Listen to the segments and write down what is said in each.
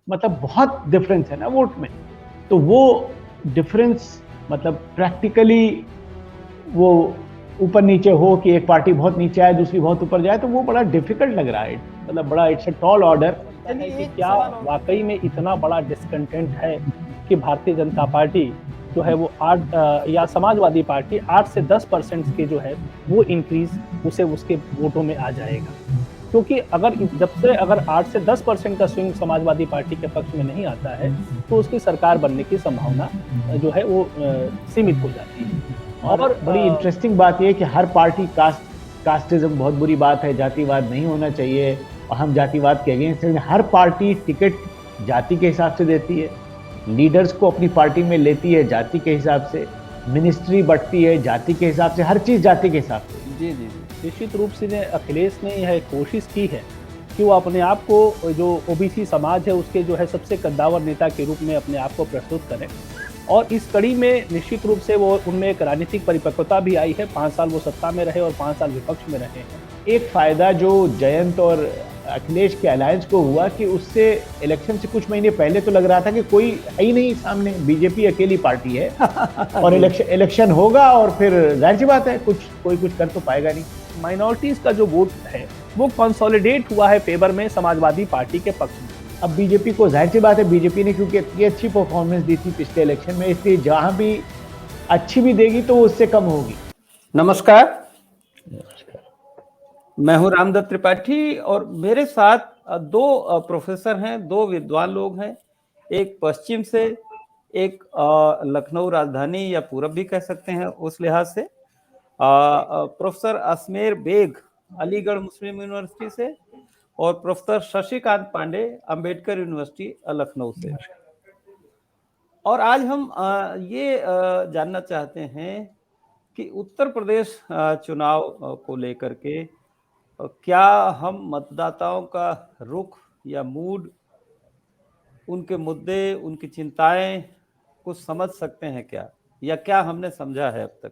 मतलब बहुत डिफरेंस है ना वोट में। तो वो डिफरेंस मतलब प्रैक्टिकली वो ऊपर नीचे हो कि एक पार्टी बहुत नीचे आए दूसरी बहुत ऊपर जाए, तो वो बड़ा डिफिकल्ट लग रहा है। मतलब बड़ा इट्स अ टॉल ऑर्डर। है कि क्या वाकई में इतना बड़ा डिस्कंटेंट है कि भारतीय जनता पार्टी जो है वो 8 या समाजवादी पार्टी 8 से 10% के जो है वो इंक्रीज उसे उसके वोटों में आ जाएगा। क्योंकि अगर जब से अगर 8 से 10% का स्विंग समाजवादी पार्टी के पक्ष में नहीं आता है तो उसकी सरकार बनने की संभावना जो है वो सीमित हो जाती है। और बड़ी इंटरेस्टिंग बात यह कि हर पार्टी कास्टिज्म बहुत बुरी बात है, जातिवाद नहीं होना चाहिए और हम जातिवाद के अगेंस्ट हैं। हर पार्टी टिकट जाति के हिसाब से देती है, लीडर्स को अपनी पार्टी में लेती है जाति के हिसाब से, मिनिस्ट्री बढ़ती है जाति के हिसाब से, हर चीज जाति के हिसाब से। जी जी जी, निश्चित रूप से अखिलेश ने यह कोशिश की है कि वो अपने आप को जो ओबीसी समाज है उसके जो है सबसे कद्दावर नेता के रूप में अपने आप को प्रस्तुत करें। और इस कड़ी में निश्चित रूप से वो उनमें एक राजनीतिक परिपक्वता भी आई है। 5 साल वो सत्ता में रहे और 5 साल विपक्ष में रहे हैं। एक फायदा जो जयंत और अखिलेश के अलायंस को हुआ कि उससे इलेक्शन से कुछ महीने पहले तो लग रहा था कि कोई है ही नहीं सामने, बीजेपी अकेली पार्टी है और इलेक्शन होगा और फिर जाहिर सी बात है कोई कुछ कर तो पाएगा नहीं। माइनॉरिटीज का जो वोट है वो कंसोलिडेट हुआ है फेवर में समाजवादी पार्टी के पक्ष में। अब बीजेपी को जाहिर सी बात है, बीजेपी ने क्योंकि इतनी अच्छी परफॉर्मेंस दी थी पिछले इलेक्शन में, इसलिए जहां भी अच्छी भी देगी तो वो उससे कम होगी। नमस्कार, मैं हूं रामदत्त त्रिपाठी और मेरे साथ दो प्रोफेसर हैं, दो विद्वान लोग हैं। एक पश्चिम से, एक लखनऊ राजधानी या पूरब भी कह सकते हैं उस लिहाज से, प्रोफेसर अजमेर बेग अलीगढ़ मुस्लिम यूनिवर्सिटी से और प्रोफेसर शशिकांत पांडे अंबेडकर यूनिवर्सिटी लखनऊ से। और आज हम ये जानना चाहते हैं कि उत्तर प्रदेश चुनाव को लेकर के क्या हम मतदाताओं का रुख या मूड, उनके मुद्दे, उनकी चिंताएं कुछ समझ सकते हैं क्या, या क्या हमने समझा है अब तक।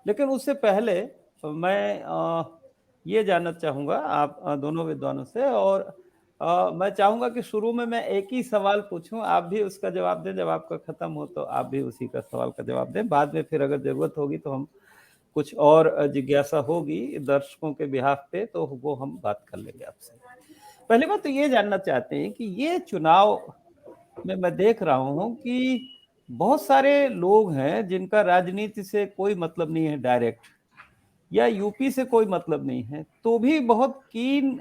लेकिन उससे पहले मैं ये जानना चाहूँगा आप दोनों विद्वानों से, और मैं चाहूँगा कि शुरू में मैं एक ही सवाल पूछूं, आप भी उसका जवाब दें, जब आपका खत्म हो तो आप भी उसी का सवाल का जवाब दें। बाद में फिर अगर जरूरत होगी तो हम कुछ और जिज्ञासा होगी दर्शकों के बिहाफ पे तो वो हम बात कर लेंगे आपसे। पहली बात तो ये जानना चाहते हैं कि ये चुनाव में मैं देख रहा हूँ कि बहुत सारे लोग हैं जिनका राजनीति से कोई मतलब नहीं है डायरेक्ट, या यूपी से कोई मतलब नहीं है, तो भी बहुत कीन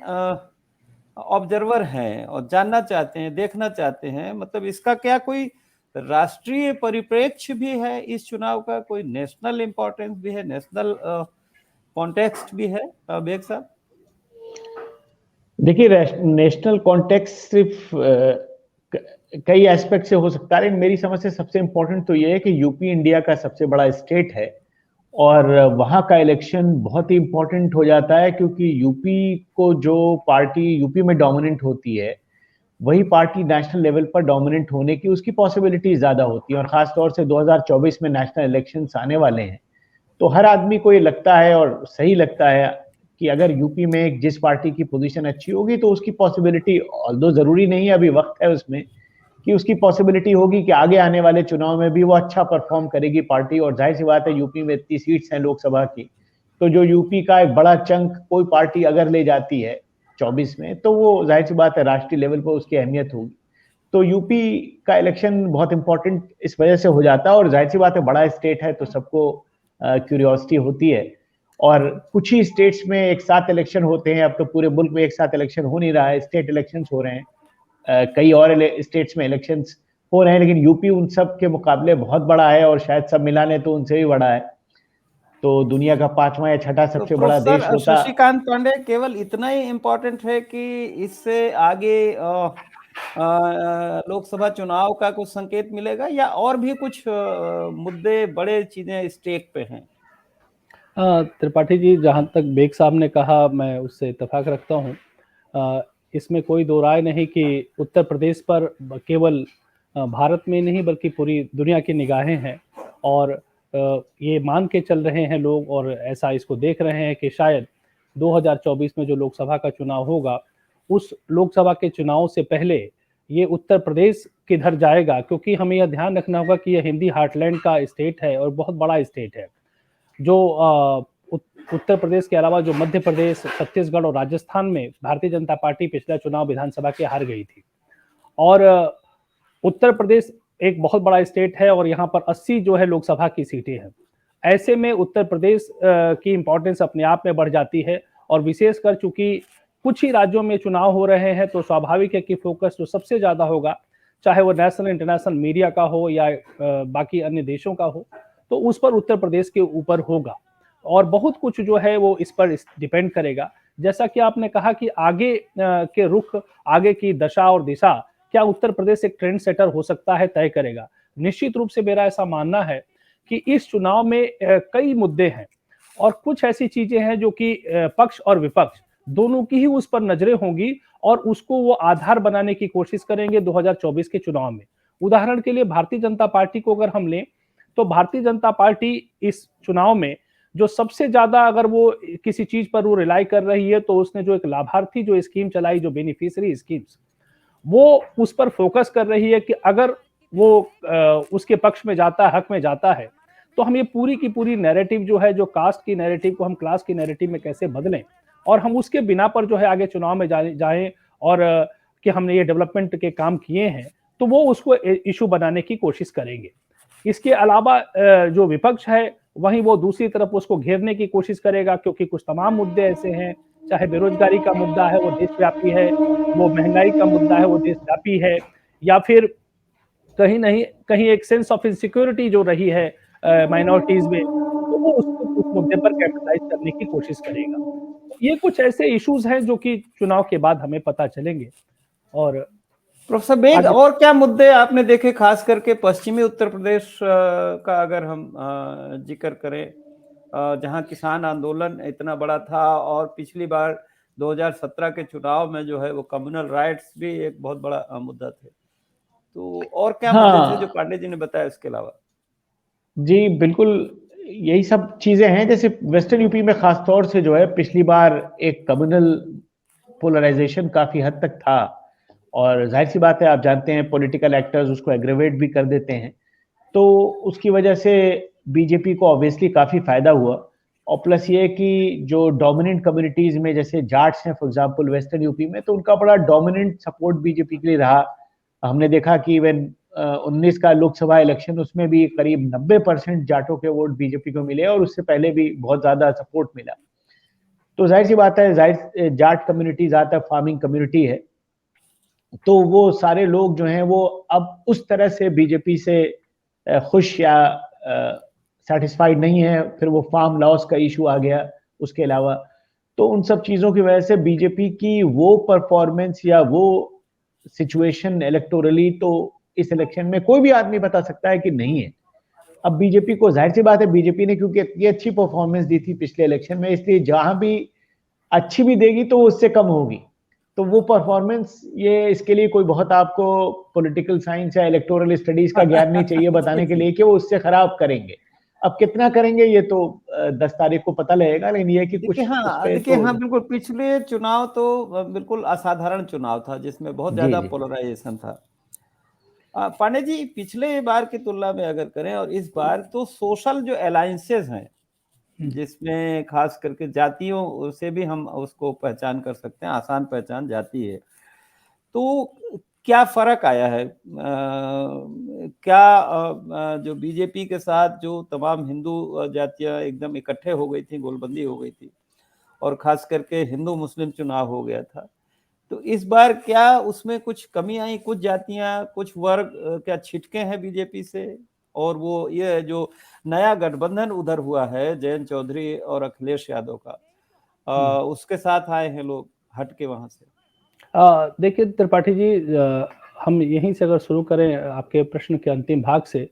ऑब्जर्वर हैं और जानना चाहते हैं, देखना चाहते हैं। मतलब इसका क्या कोई राष्ट्रीय परिप्रेक्ष्य भी है इस चुनाव का, कोई नेशनल इंपॉर्टेंस भी है, नेशनल कॉन्टेक्स्ट भी है बेग साहब? देखिए, नेशनल कॉन्टेक्स्ट सिर्फ कई एस्पेक्ट से हो सकता है, लेकिन मेरी समझ से सबसे इंपॉर्टेंट तो ये है कि यूपी इंडिया का सबसे बड़ा स्टेट है और वहां का इलेक्शन बहुत ही इंपॉर्टेंट हो जाता है, क्योंकि यूपी को जो पार्टी यूपी में डोमिनेंट होती है वही पार्टी नेशनल लेवल पर डोमिनेंट होने की उसकी पॉसिबिलिटी ज्यादा होती है। और खासतौर से 2024 में नेशनल इलेक्शंस आने वाले हैं, तो हर आदमी को ये लगता है और सही लगता है कि अगर यूपी में जिस पार्टी की पोजीशन अच्छी होगी तो उसकी पॉसिबिलिटी, ऑल्दो जरूरी नहीं है, अभी वक्त है उसमें, कि उसकी पॉसिबिलिटी होगी कि आगे आने वाले चुनाव में भी वो अच्छा परफॉर्म करेगी पार्टी। और जाहिर सी बात है, यूपी में इतनी सीट्स हैं लोकसभा की, तो जो यूपी का एक बड़ा चंक कोई पार्टी अगर ले जाती है 24 में, तो वो जाहिर सी बात है राष्ट्रीय लेवल पर उसकी अहमियत होगी। तो यूपी का इलेक्शन बहुत इंपॉर्टेंट इस वजह से हो जाता है, और जाहिर सी बात है बड़ा स्टेट है तो सबको क्यूरियोसिटी होती है। और कुछ ही स्टेट्स में एक साथ इलेक्शन होते हैं, अब तो पूरे मुल्क में एक साथ इलेक्शन हो नहीं रहा है, स्टेट इलेक्शन हो रहे हैं, कई और स्टेट्स में इलेक्शंस हो रहे हैं, लेकिन यूपी उन सब के मुकाबले बहुत बड़ा है और शायद सब मिलाने तो उनसे भी बड़ा है। तो दुनिया का 5वां या 6ठा तो सबसे बड़ा देश प्रोफेसर होता। शशिकांत पांडे, केवल इतना ही इम्पोर्टेंट है कि इससे आगे लोकसभा चुनाव का कुछ संकेत मिलेगा, या और भी कुछ मुद्दे, बड़े चीजें स्टेक पे हैं? त्रिपाठी जी, जहाँ तक बेग साहब ने कहा मैं उससे इत्तेफाक रखता हूँ। इसमें कोई दो राय नहीं कि उत्तर प्रदेश पर केवल भारत में नहीं बल्कि पूरी दुनिया की निगाहें हैं। और ये मान के चल रहे हैं लोग और ऐसा इसको देख रहे हैं कि शायद 2024 में जो लोकसभा का चुनाव होगा, उस लोकसभा के चुनाव से पहले ये उत्तर प्रदेश किधर जाएगा, क्योंकि हमें यह ध्यान रखना होगा कि यह हिंदी हार्टलैंड का स्टेट है और बहुत बड़ा स्टेट है। जो उत्तर प्रदेश के अलावा जो मध्य प्रदेश, छत्तीसगढ़ और राजस्थान में भारतीय जनता पार्टी पिछला चुनाव विधानसभा के हार गई थी, और उत्तर प्रदेश एक बहुत बड़ा स्टेट है और यहाँ पर 80 जो है लोकसभा की सीटें हैं। ऐसे में उत्तर प्रदेश की इंपॉर्टेंस अपने आप में बढ़ जाती है, और विशेषकर चूंकि कुछ ही राज्यों में चुनाव हो रहे हैं तो स्वाभाविक है कि फोकस जो सबसे ज्यादा होगा, चाहे वो नेशनल इंटरनेशनल मीडिया का हो या बाकी अन्य देशों का हो, तो उस पर उत्तर प्रदेश के ऊपर होगा, और बहुत कुछ जो है वो इस पर डिपेंड करेगा। जैसा कि आपने कहा कि आगे के रुख, आगे की दशा और दिशा, क्या उत्तर प्रदेश एक ट्रेंड सेटर हो सकता है, तय करेगा। निश्चित रूप से मेरा ऐसा मानना है कि इस चुनाव में कई मुद्दे हैं और कुछ ऐसी चीजें हैं जो कि पक्ष और विपक्ष दोनों की ही उस पर नजरें होंगी और उसको वो आधार बनाने की कोशिश करेंगे 2024 के चुनाव में। उदाहरण के लिए भारतीय जनता पार्टी को अगर हम लें, तो भारतीय जनता पार्टी इस चुनाव में जो सबसे ज्यादा अगर वो किसी चीज पर वो रिलाई कर रही है, तो उसने जो एक लाभार्थी जो स्कीम चलाई, जो बेनिफिशियरी स्कीम्स, वो उस पर फोकस कर रही है कि अगर वो उसके पक्ष में जाता है, हक में जाता है, तो हम ये पूरी की पूरी नैरेटिव जो है, जो कास्ट की नैरेटिव को हम क्लास की नैरेटिव में कैसे बदलें, और हम उसके बिना पर जो है आगे चुनाव में जाएं और कि हमने ये डेवलपमेंट के काम किए हैं, तो वो उसको इशू बनाने की कोशिश करेंगे। इसके अलावा जो विपक्ष है, वहीं वो दूसरी तरफ उसको घेरने की कोशिश करेगा, क्योंकि कुछ तमाम मुद्दे ऐसे हैं, चाहे बेरोजगारी का मुद्दा है वो देशव्यापी है, वो महंगाई का मुद्दा है वो देशव्यापी है, या फिर कहीं नहीं कहीं एक सेंस ऑफ इनसिक्योरिटी जो रही है माइनॉरिटीज में, तो वो उसको उस मुद्दे पर कैपिटलाइज करने की कोशिश करेगा। ये कुछ ऐसे इश्यूज हैं जो कि चुनाव के बाद हमें पता चलेंगे। और प्रोफेसर बेग, और क्या मुद्दे आपने देखे खास करके पश्चिमी उत्तर प्रदेश का अगर हम जिक्र करें, जहां किसान आंदोलन इतना बड़ा था, और पिछली बार 2017 के चुनाव में जो है वो कम्युनल राइट्स भी एक बहुत बड़ा मुद्दा थे, तो और क्या मुद्दे थे जो पांडे जी ने बताया इसके अलावा? जी बिल्कुल, यही सब चीजें हैं। जैसे वेस्टर्न यूपी में खासतौर से जो है पिछली बार एक कम्युनल पोलराइजेशन काफी हद तक था, और जाहिर सी बात है, आप जानते हैं पॉलिटिकल एक्टर्स उसको एग्रेवेट भी कर देते हैं, तो उसकी वजह से बीजेपी को ऑब्वियसली काफी फायदा हुआ। और प्लस ये कि जो डोमिनेंट कम्युनिटीज में जैसे जाट्स हैं फॉर एग्जांपल वेस्टर्न यूपी में, तो उनका बड़ा डोमिनेंट सपोर्ट बीजेपी के लिए रहा। हमने देखा कि इवन 19 का लोकसभा इलेक्शन, उसमें भी करीब 90% जाटों के वोट बीजेपी को मिले, और उससे पहले भी बहुत ज्यादा सपोर्ट मिला। तो जाहिर सी बात है, जाहिर जाट कम्युनिटी ज्यादातर फार्मिंग कम्युनिटी है, तो वो सारे लोग जो हैं वो अब उस तरह से बीजेपी से खुश या सेटिस्फाइड नहीं है। फिर वो फार्म लॉस का इशू आ गया उसके अलावा, तो उन सब चीजों की वजह से बीजेपी की वो परफॉर्मेंस या वो सिचुएशन इलेक्टोरली, तो इस इलेक्शन में कोई भी आदमी बता सकता है कि नहीं है। अब बीजेपी को जाहिर सी बात है, बीजेपी ने क्योंकि इतनी अच्छी परफॉर्मेंस दी थी पिछले इलेक्शन में, इसलिए जहां भी अच्छी भी देगी तो उससे कम होगी। तो वो परफॉर्मेंस, ये इसके लिए कोई बहुत आपको पॉलिटिकल साइंस या इलेक्टोरल स्टडीज का ज्ञान नहीं चाहिए बताने के लिए कि वो उससे खराब करेंगे। अब कितना करेंगे ये तो 10 तारीख को पता लगेगा, लेकिन ये कि कुछ देखिए हाँ बिल्कुल, पिछले चुनाव तो बिल्कुल असाधारण चुनाव था जिसमें बहुत ज्यादा पोलराइजेशन था। पांडे जी, पिछले बार की तुलना में अगर करें और इस बार, तो सोशल जो अलायंसेस हैं, जिसमें खास करके जातियों से भी हम उसको पहचान कर सकते हैं, आसान पहचान जाती है, तो क्या फर्क आया है? क्या जो बीजेपी के साथ जो तमाम हिंदू जातियां एकदम इकट्ठे हो गई थी, गोलबंदी हो गई थी, और खास करके हिंदू मुस्लिम चुनाव हो गया था, तो इस बार क्या उसमें कुछ कमी आई? कुछ जातियां, कुछ वर्ग क्या छिटके हैं बीजेपी से? और वो ये जो नया गठबंधन उधर हुआ है जयंत चौधरी और अखिलेश यादव का, उसके साथ आए हैं लोग हट के वहां से? देखिए त्रिपाठी जी, हम यहीं से अगर शुरू करें आपके प्रश्न के अंतिम भाग से,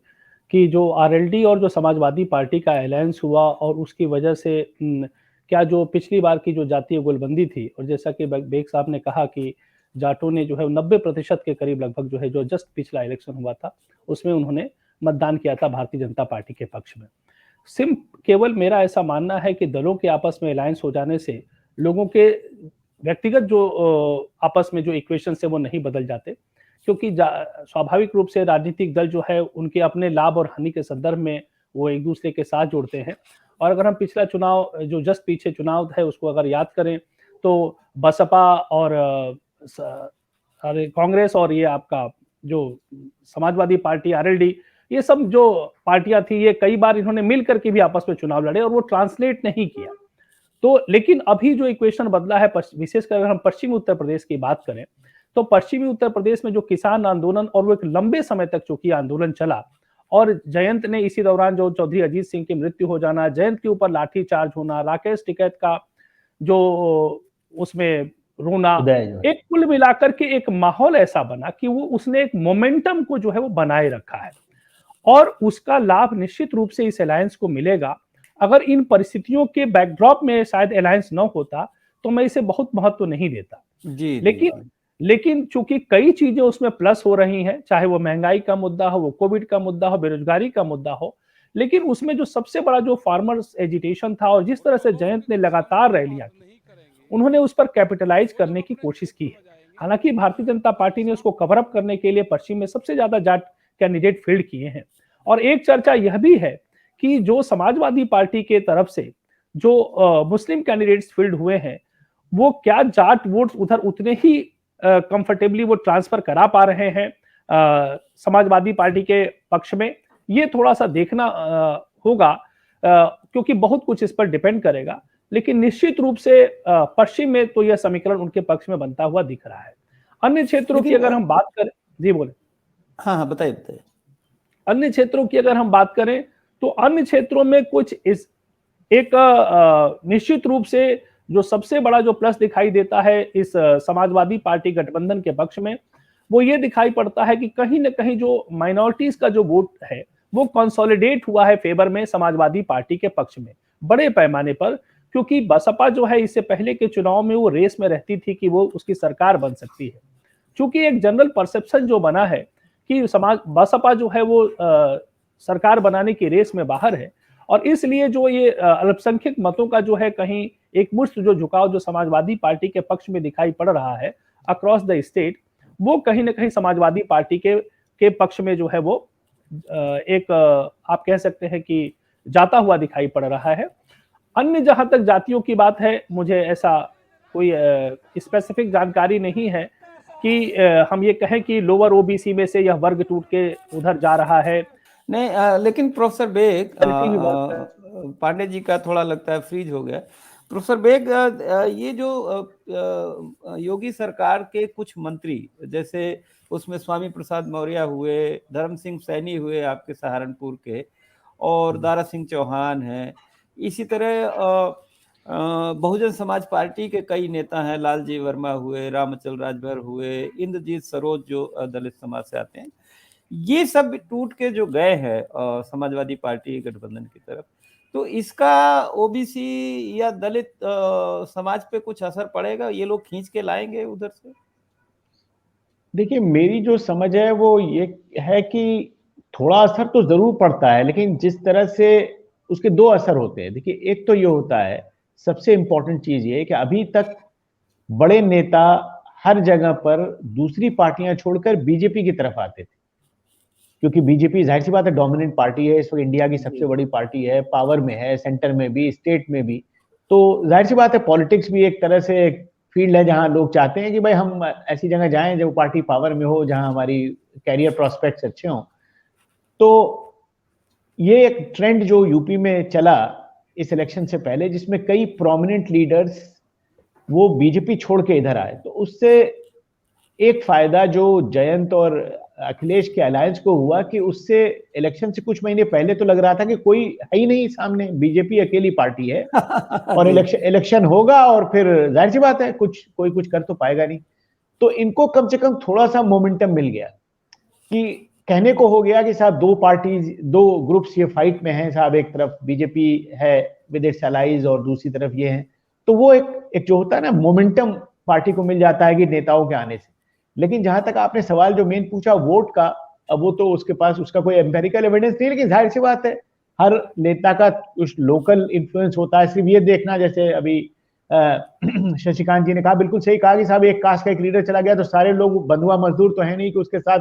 कि जो आरएलडी और जो समाजवादी पार्टी का अलायंस हुआ और उसकी वजह से क्या जो पिछली बार की जो जातीय गोलबंदी थी, और जैसा कि बेग साहब ने कहा कि जाटों ने जो है 90% के करीब लगभग जो है, जो जस्ट पिछला इलेक्शन हुआ था उसमें उन्होंने मतदान किया था भारतीय जनता पार्टी के पक्ष में। केवल मेरा ऐसा मानना है कि दलों के आपस में अलायंस हो जाने से लोगों के व्यक्तिगत जो आपस में जो इक्वेशन है वो नहीं बदल जाते, क्योंकि स्वाभाविक रूप से राजनीतिक दल जो है उनके अपने लाभ और हानि के संदर्भ में वो एक दूसरे के साथ जुड़ते हैं। और अगर हम पिछला चुनाव जो जस्ट पीछे चुनाव है उसको अगर याद करें तो बसपा और कांग्रेस और ये आपका जो समाजवादी पार्टी आरएलडी, ये सब जो पार्टियां थी ये कई बार इन्होंने मिल करके भी आपस में चुनाव लड़े और वो ट्रांसलेट नहीं किया। तो लेकिन अभी जो इक्वेशन बदला है, विशेषकर अगर हम पश्चिमी उत्तर प्रदेश की बात करें तो पश्चिमी उत्तर प्रदेश में जो किसान आंदोलन और वो एक लंबे समय तक चूंकि आंदोलन चला और जयंत ने इसी दौरान जो चौधरी अजीत सिंह की मृत्यु हो जाना, जयंत के ऊपर लाठीचार्ज होना, राकेश टिकैत का जो उसमें रोना, एक कुल मिलाकर के एक माहौल ऐसा बना कि वो उसने एक मोमेंटम को जो है वो बनाए रखा है और उसका लाभ निश्चित रूप से इस अलायंस को मिलेगा। अगर इन परिस्थितियों के बैकड्रॉप में शायद अलायंस न होता तो मैं इसे बहुत महत्व नहीं देता जी, लेकिन चूंकि कई चीजें उसमें प्लस हो रही हैं, चाहे वो महंगाई का मुद्दा हो, वो कोविड का मुद्दा हो, बेरोजगारी का मुद्दा हो, लेकिन उसमें जो सबसे बड़ा जो फार्मर्स एजिटेशन था और जिस तरह से जयंत ने लगातार रैलियां की, उन्होंने उस पर कैपिटलाइज करने की कोशिश की है। हालांकि भारतीय जनता पार्टी ने उसको कवर अप करने के लिए पश्चिम में सबसे ज्यादा जाट कैंडिडेट फील्ड किए हैं। और एक चर्चा यह भी है कि जो समाजवादी पार्टी के तरफ से जो मुस्लिम कैंडिडेट्स फील्ड हुए हैं वो क्या जाट वोट्स उधर उतने ही कंफर्टेबली वो ट्रांसफर करा पा रहे हैं समाजवादी पार्टी के पक्ष में, ये थोड़ा सा देखना होगा क्योंकि बहुत कुछ इस पर डिपेंड करेगा। लेकिन निश्चित रूप से पश्चिम में तो यह समीकरण उनके पक्ष में बनता हुआ दिख रहा है। अन्य क्षेत्रों की अगर हम बात करें, जी बोले। हाँ, बताइए। अन्य क्षेत्रों की अगर हम बात करें तो अन्य क्षेत्रों में कुछ इस एक निश्चित रूप से जो सबसे बड़ा जो प्लस दिखाई देता है इस समाजवादी पार्टी गठबंधन के पक्ष में, वो ये दिखाई पड़ता है कि कहीं ना कहीं जो माइनॉरिटीज का जो वोट है वो कंसोलिडेट हुआ है फेवर में समाजवादी पार्टी के पक्ष में बड़े पैमाने पर, क्योंकि बसपा जो है इससे पहले के चुनाव में वो रेस में रहती थी कि वो उसकी सरकार बन सकती है। चूंकि एक जनरल परसेप्शन जो बना है कि बसपा जो है वो सरकार बनाने की रेस में बाहर है और इसलिए जो ये अल्पसंख्यक मतों का जो है कहीं एक मुश्त जो झुकाव जो समाजवादी पार्टी के पक्ष में दिखाई पड़ रहा है अक्रॉस द स्टेट, वो कहीं ना कहीं समाजवादी पार्टी के पक्ष में जो है वो एक आप कह सकते हैं कि जाता हुआ दिखाई पड़ रहा है। अन्य जहां तक जातियों की बात है, मुझे ऐसा कोई स्पेसिफिक जानकारी नहीं है कि हम ये कहें कि लोअर ओबीसी में से यह वर्ग टूट के उधर जा रहा है। नहीं, लेकिन प्रोफेसर बेग, पांडे जी का थोड़ा लगता है फ्रीज हो गया। प्रोफेसर बेग, ये जो योगी सरकार के कुछ मंत्री, जैसे उसमें स्वामी प्रसाद मौर्य हुए, धर्म सिंह सैनी हुए आपके सहारनपुर के, और दारा सिंह चौहान हैं, इसी तरह बहुजन समाज पार्टी के कई नेता हैं, लालजी वर्मा हुए, रामचल राजभर हुए, इंद्रजीत सरोज जो दलित समाज से आते हैं, ये सब टूट के जो गए हैं समाजवादी पार्टी गठबंधन की तरफ, तो इसका ओबीसी या दलित समाज पे कुछ असर पड़ेगा? ये लोग खींच के लाएंगे उधर से? देखिए, मेरी जो समझ है वो ये है कि थोड़ा असर तो जरूर पड़ता है, लेकिन जिस तरह से उसके दो असर होते हैं। देखिए, एक तो ये होता है, सबसे इंपॉर्टेंट चीज ये है कि अभी तक बड़े नेता हर जगह पर दूसरी पार्टियां छोड़कर बीजेपी की तरफ आते थे, क्योंकि बीजेपी जाहिर सी बात है डोमिनेंट पार्टी है, इस वक्त इंडिया की सबसे बड़ी पार्टी है, पावर में है, सेंटर में भी, स्टेट में भी। तो जाहिर सी बात है पॉलिटिक्स भी एक तरह से एक फील्ड है जहां लोग चाहते हैं कि भाई हम ऐसी जगह जाएं जब पार्टी पावर में हो, जहां हमारी कैरियर प्रोस्पेक्ट्स अच्छे हों। तो ये एक ट्रेंड जो यूपी में चला इस इलेक्शन से पहले, जिसमें कई प्रोमिनेंट लीडर्स वो बीजेपी छोड़ के इधर आए, तो उससे एक फायदा जो जयंत और अखिलेश के अलायंस को हुआ कि उससे इलेक्शन से कुछ महीने पहले तो लग रहा था कि कोई है ही नहीं सामने, बीजेपी अकेली पार्टी है और इलेक्शन होगा और फिर जाहिर सी बात है कोई कुछ कर तो पाएगा नहीं। तो इनको कम से कम थोड़ा सा मोमेंटम मिल गया कि कहने को हो गया कि साहब दो ग्रुप्स ये फाइट में हैं साहब, एक तरफ बीजेपी है विद इट्स अलाइज और दूसरी तरफ ये हैं। तो वो एक जो होता है ना मोमेंटम पार्टी को मिल जाता है कि नेताओं के आने से। लेकिन जहां तक आपने सवाल जो मेन पूछा वोट का, अब वो तो उसके पास उसका कोई एम्पेरिकल एविडेंस नहीं, लेकिन जाहिर सी बात है हर नेता का कुछ लोकल इन्फ्लुएंस होता है। सिर्फ ये देखना, जैसे अभी शशिकांत जी ने कहा, बिल्कुल सही कहा कि साहब एक कास्ट का एक लीडर चला गया तो सारे लोग बंधुआ मजदूर तो है नहीं कि उसके साथ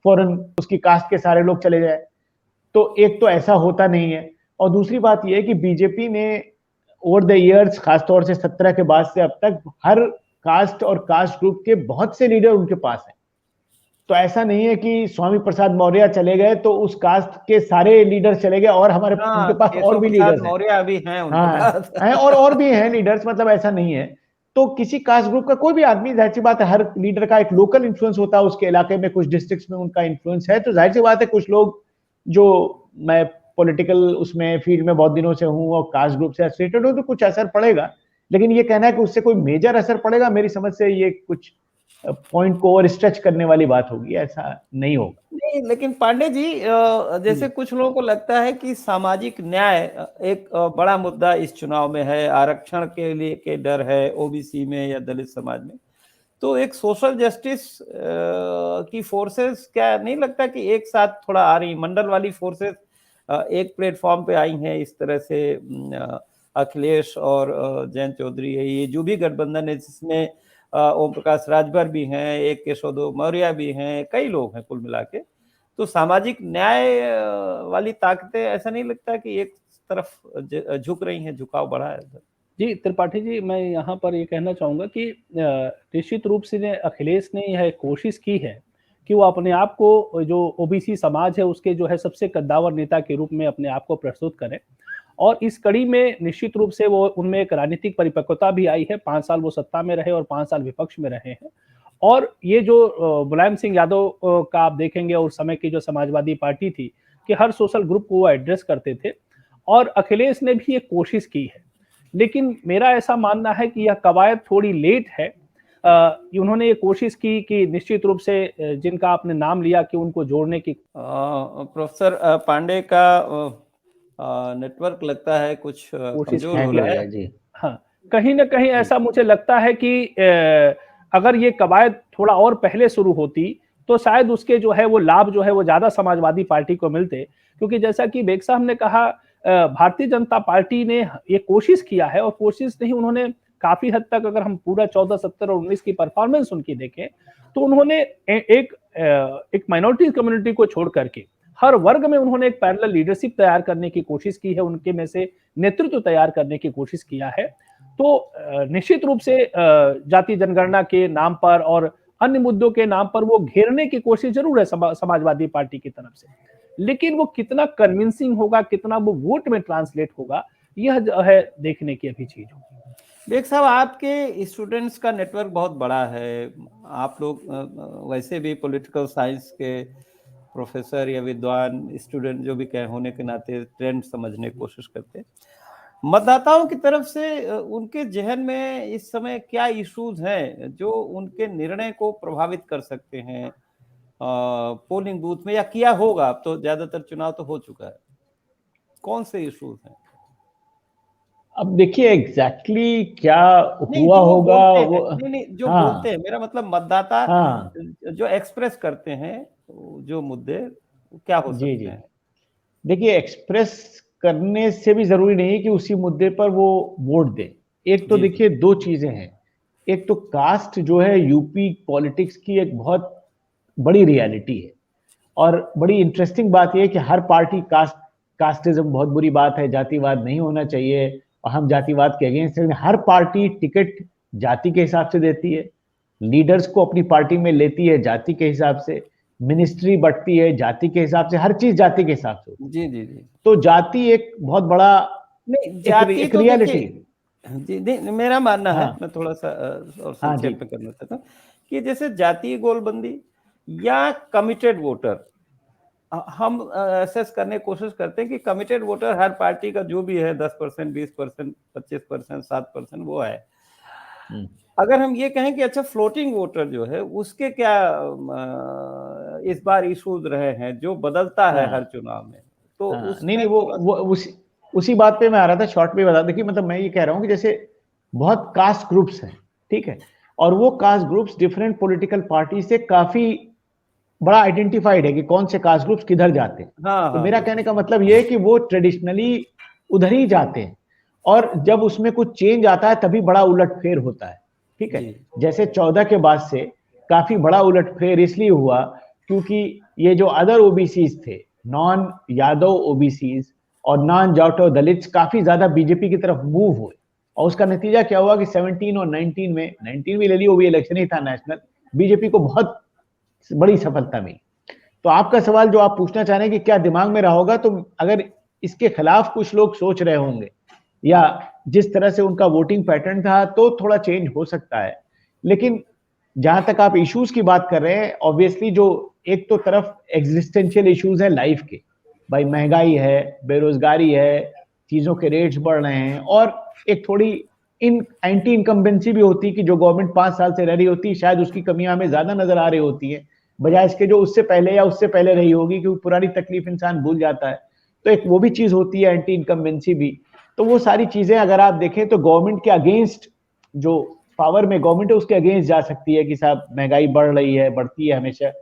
फौरन उसकी कास्ट के सारे लोग चले जाए। तो एक तो ऐसा होता नहीं है, और दूसरी बात यह है कि बीजेपी ने ओवर द इयर्स, खासतौर से 17 के बाद से अब तक, हर कास्ट और कास्ट ग्रुप के बहुत से लीडर उनके पास हैं। तो ऐसा नहीं है कि स्वामी प्रसाद मौर्य चले गए तो उस कास्ट के सारे लीडर चले गए और हमारे उनके पास और भी लीडर्स हैं। मौर्य अभी हैं उनके पास हैं, और भी हैं लीडर्स, मतलब ऐसा नहीं है। तो किसी कास्ट ग्रुप का कोई भी आदमी, जाहिर सी बात है, हर लीडर का एक लोकल इन्फ्लुएंस होता है उसके इलाके में, कुछ डिस्ट्रिक्ट्स में उनका इन्फ्लुएंस है। तो जाहिर सी बात है कुछ लोग, जो मैं पॉलिटिकल उसमें फील्ड में बहुत दिनों से हूं और कास्ट ग्रुप से एसोसिएटेड हूं, तो कुछ असर पड़ेगा, लेकिन ये कहना है कि उससे कोई मेजर असर पड़ेगा, मेरी समझ से ये कुछ पॉइंट को ओवर स्ट्रेच करने वाली बात होगी, ऐसा नहीं होगा। नहीं, लेकिन पांडे जी, जैसे कुछ लोगों को लगता है कि सामाजिक न्याय एक बड़ा मुद्दा इस चुनाव में है, आरक्षण के लिए के डर है ओबीसी में या दलित समाज में, तो एक सोशल जस्टिस की फोर्सेस, क्या नहीं लगता कि एक साथ थोड़ा आ रही, मंडल वाली फोर्सेस एक प्लेटफॉर्म पे आई हैं इस तरह से? अखिलेश और जयंत चौधरी है, ये जो भी गठबंधन है जिसमें ओम प्रकाश राजभर भी हैं, एक केशव मौर्य भी हैं, कई लोग हैं कुल मिला के, तो सामाजिक न्याय वाली ताकतें, ऐसा नहीं लगता कि एक तरफ झुक रही हैं, झुकाव बढ़ा है? जी त्रिपाठी जी, मैं यहाँ पर ये कहना चाहूंगा कि निश्चित रूप से अखिलेश ने यह कोशिश की है कि वो अपने आप को, जो ओबीसी समाज है उसके जो है सबसे कद्दावर नेता के रूप में अपने आप को प्रस्तुत करें, और इस कड़ी में निश्चित रूप से वो उनमें एक राजनीतिक परिपक्वता भी आई है। 5 साल वो सत्ता में रहे और 5 साल विपक्ष में रहे हैं, और ये जो मुलायम सिंह यादव का आप देखेंगे उस समय की जो समाजवादी पार्टी थी कि हर सोशल ग्रुप को वो एड्रेस करते थे, और अखिलेश ने भी एक कोशिश की है। लेकिन मेरा ऐसा मानना है कि यह कवायद थोड़ी लेट है। उन्होंने ये कोशिश की कि निश्चित रूप से जिनका आपने नाम लिया कि उनको जोड़ने की। प्रोफेसर पांडे का नेटवर्क लगता है कुछ कमजोर हो रहा है जी। हाँ, कहीं ना कहीं ऐसा मुझे लगता है कि अगर ये कवायद थोड़ा और पहले शुरू होती तो शायद उसके जो है वो लाभ जो है वो ज्यादा समाजवादी पार्टी को मिलते, क्योंकि जैसा कि बेग साहब ने कहा, भारतीय जनता पार्टी ने ये कोशिश किया है, और कोशिश नहीं, उन्होंने काफी हद तक, अगर हम पूरा 14, 17 और 19 की परफॉर्मेंस उनकी देखें तो उन्होंने एक माइनॉरिटी कम्युनिटी को छोड़ करके हर वर्ग में उन्होंने एक पैरेलल लीडरशिप तैयार करने की कोशिश की है, उनके में से नेतृत्व तैयार करने की कोशिश किया है। तो निश्चित रूप से जाति जनगणना के नाम पर और अन्य मुद्दों के नाम पर वो घेरने की कोशिश जरूर है समाजवादी पार्टी की तरफ से, लेकिन वो कितना कन्विंसिंग होगा, कितना वो वोट में ट्रांसलेट होगा, यह जो है देखने की अभी चीज होगी। बेग साहब, आपके स्टूडेंट्स का नेटवर्क बहुत बड़ा है, आप लोग वैसे भी पॉलिटिकल साइंस के प्रोफेसर या विद्वान, स्टूडेंट जो भी कहे होने के नाते ट्रेंड समझने की कोशिश करते हैं। मतदाताओं की तरफ से उनके जहन में इस समय क्या इश्यूज हैं जो उनके निर्णय को प्रभावित कर सकते हैं पोलिंग बूथ में, या किया होगा? अब तो ज्यादातर चुनाव तो हो चुका है, कौन से इश्यूज हैं? अब देखिए एग्जैक्टली क्या हुआ होगा वो, नहीं, जो बोलते हैं, मेरा मतलब मतदाता जो एक्सप्रेस करते हैं जो मुद्दे, क्या हो सकते हैं? देखिए, एक्सप्रेस करने से भी जरूरी नहीं है कि उसी मुद्दे पर वो वोट दे। एक तो देखिए दो चीजें हैं, एक तो कास्ट जो है यूपी पॉलिटिक्स की एक बहुत बड़ी रियलिटी है, और बड़ी इंटरेस्टिंग बात यह है कि हर पार्टी कास्टिज्म बहुत बुरी बात है, जातिवाद नहीं होना चाहिए, और हम जातिवाद के अगेंस्ट हैं। हर पार्टी टिकट जाति के हिसाब से देती है, लीडर्स को अपनी पार्टी में लेती है जाति के हिसाब से, मिनिस्ट्री बढ़ती है जाति के हिसाब से, हर चीज जाति के हिसाब से। जी। तो जाति एक बहुत बड़ा एक रियलिटी। जी, मेरा मानना है, मैं थोड़ा सा और संक्षेप में करना चाहता हूँ कि जैसे जातीय गोलबंदी या कमिटेड वोटर, हम असेस करने की कोशिश करते हैं कि कमिटेड वोटर हर पार्टी का जो भी है 10%, 20%, 25%, 7% वो है। अगर हम ये कहें कि अच्छा फ्लोटिंग वोटर जो है उसके क्या इस बार इश्यूज रहे हैं जो बदलता है हर चुनाव में, तो नहीं वो उसी बात पे मैं आ रहा था, शॉर्ट में बता। देखिए मतलब मैं ये कह रहा हूँ कि जैसे बहुत कास्ट ग्रुप्स हैं, ठीक है, और वो caste groups different political party से काफी बड़ा आइडेंटिफाइड है कि कौन से कास्ट ग्रुप्स किधर जाते हैं। तो मेरा कहने का मतलब ये है कि वो ट्रेडिशनली उधर ही जाते हैं, और जब उसमें कुछ चेंज आता है तभी बड़ा उलटफेर होता है, ठीक है। जैसे 14 के बाद से काफी बड़ा उलटफेर इसलिए हुआ क्योंकि ये जो अदर ओबीसीज थे, नॉन यादव ओबीसीज और नॉन जाटो दलित्स काफी ज्यादा बीजेपी की तरफ मूव हुए, और उसका नतीजा क्या हुआ कि 17 और 19 में, 19 में ले ली, वो भी इलेक्शन ही था नेशनल, बीजेपी को बहुत बड़ी सफलता मिली। तो आपका सवाल जो आप पूछना चाह रहे हैं कि क्या दिमाग में रहा होगा, तो अगर इसके खिलाफ कुछ लोग सोच रहे होंगे या जिस तरह से उनका वोटिंग पैटर्न था तो थोड़ा चेंज हो सकता है। लेकिन जहां तक आप इश्यूज की बात कर रहे हैं, ऑब्वियसली जो एक तो तरफ एग्जिस्टेंशियल इश्यूज है लाइफ के, भाई महंगाई है, बेरोजगारी है, चीजों के रेट्स बढ़ रहे हैं, और एक थोड़ी एंटी इनकम्बेंसी भी होती है कि जो गवर्नमेंट 5 साल से रह रही होती है शायद उसकी कमियां हमें ज्यादा नजर आ रही होती है बजाय इसके जो उससे पहले या उससे पहले रही होगी, क्योंकि पुरानी तकलीफ इंसान भूल जाता है। तो एक वो भी चीज होती है, एंटी इनकम्बेंसी भी। तो वो सारी चीजें अगर आप देखें तो गवर्नमेंट के अगेंस्ट, जो पावर में गवर्नमेंट है उसके अगेंस्ट जा सकती है कि साहब महंगाई बढ़ रही है, बढ़ती है हमेशा,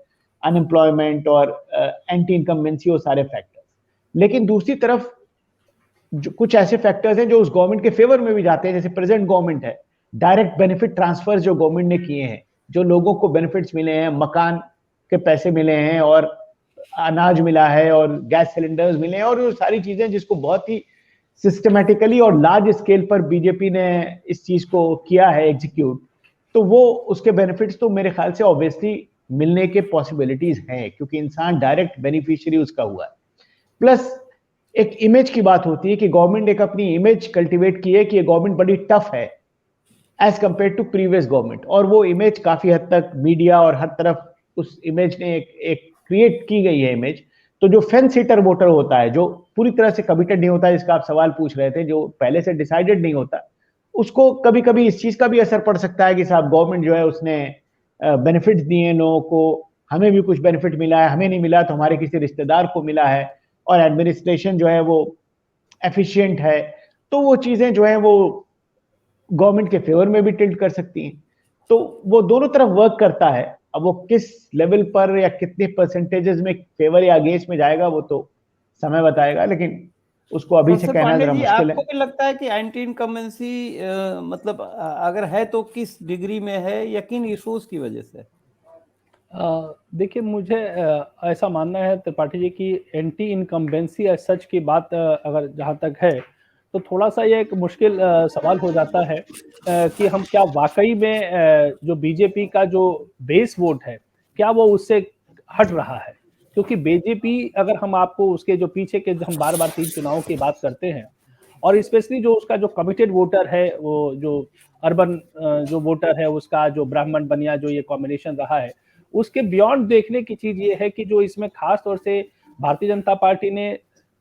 अनएम्प्लॉयमेंट और एंटी इनकम्बेंसी, वो सारे फैक्टर्स। लेकिन दूसरी तरफ जो कुछ ऐसे फैक्टर्स हैं जो उस गवर्नमेंट के फेवर में भी जाते हैं, जैसे प्रेजेंट गवर्नमेंट है, डायरेक्ट बेनिफिट ट्रांसफर जो गवर्नमेंट ने किए हैं, जो लोगों को बेनिफिट्स मिले हैं, मकान के पैसे मिले हैं और अनाज मिला है और गैस सिलेंडर्स मिले हैं, और वो सारी चीजें जिसको बहुत ही सिस्टमेटिकली और लार्ज स्केल पर बीजेपी ने इस चीज को किया है एग्जीक्यूट, तो वो उसके बेनिफिट्स तो मेरे ख्याल से ऑब्वियसली मिलने के पॉसिबिलिटीज हैं, क्योंकि इंसान डायरेक्ट बेनिफिशियरी उसका हुआ है। प्लस एक इमेज की बात होती है कि गवर्नमेंट एक अपनी इमेज कल्टीवेट की है कि ये गवर्नमेंट बड़ी टफ है as compare to previous government, और वो इमेज काफी हद तक मीडिया और हर तरफ उस इमेज ने एक क्रिएट की गई है इमेज। तो जो फेंस सीटर वोटर होता है, जो पूरी तरह से कमिटेड नहीं होता, जिसका आप सवाल पूछ रहे थे, जो पहले से डिसाइडेड नहीं होता, उसको कभी कभी इस चीज का भी असर पड़ सकता है कि साहब गवर्नमेंट जो है उसने बेनिफिट्स दिए लोगों को, हमें भी कुछ बेनिफिट मिला है, हमें नहीं मिला तो हमारे किसी रिश्तेदार को मिला है, और एडमिनिस्ट्रेशन जो है वो एफिशिएंट है, तो वो चीजें जो है वो गवर्नमेंट के फेवर में भी टिल्ट कर सकती हैं। तो वो दोनों तरफ वर्क करता है। अब वो किस लेवल पर या कितने परसेंटेजेस में फेवर या अगेंस्ट में जाएगा वो तो समय बताएगा, लेकिन उसको अभी से कहना जरा मुश्किल है। आपको क्या लगता है कि एंटी इनकम्बेंसी मतलब अगर है तो किस डिग्री में है या किन इश्यूज की वजह से? देखिए, मुझे ऐसा मानना है त्रिपाठी जी की एंटी इनकम्बेंसी सच की बात अगर जहाँ तक है तो थोड़ा सा ये एक मुश्किल सवाल हो जाता है कि हम क्या वाकई में जो बीजेपी का जो बेस वोट है क्या वो उससे हट रहा है, क्योंकि बीजेपी अगर हम आपको उसके जो पीछे के हम बार बार 3 चुनावों की बात करते हैं, और स्पेशली जो उसका जो कमिटेड वोटर है, वो जो अर्बन जो वोटर है उसका जो ब्राह्मण बनिया जो ये कॉम्बिनेशन रहा है, उसके बियॉन्ड देखने की चीज ये है कि जो इसमें खास तौर से भारतीय जनता पार्टी ने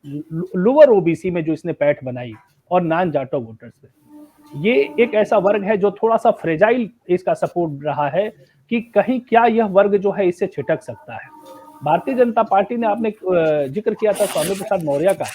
लोअर ओबीसी में जो इसने पैठ बनाई और नॉन जाटो वोटर्स में, ये एक ऐसा वर्ग है जो थोड़ा सा फ्रेजाइल इसका सपोर्ट रहा है कि कहीं क्या यह वर्ग जो है इससे छिटक सकता है। भारतीय जनता पार्टी ने, आपने जिक्र किया था स्वामी प्रसाद मौर्य का,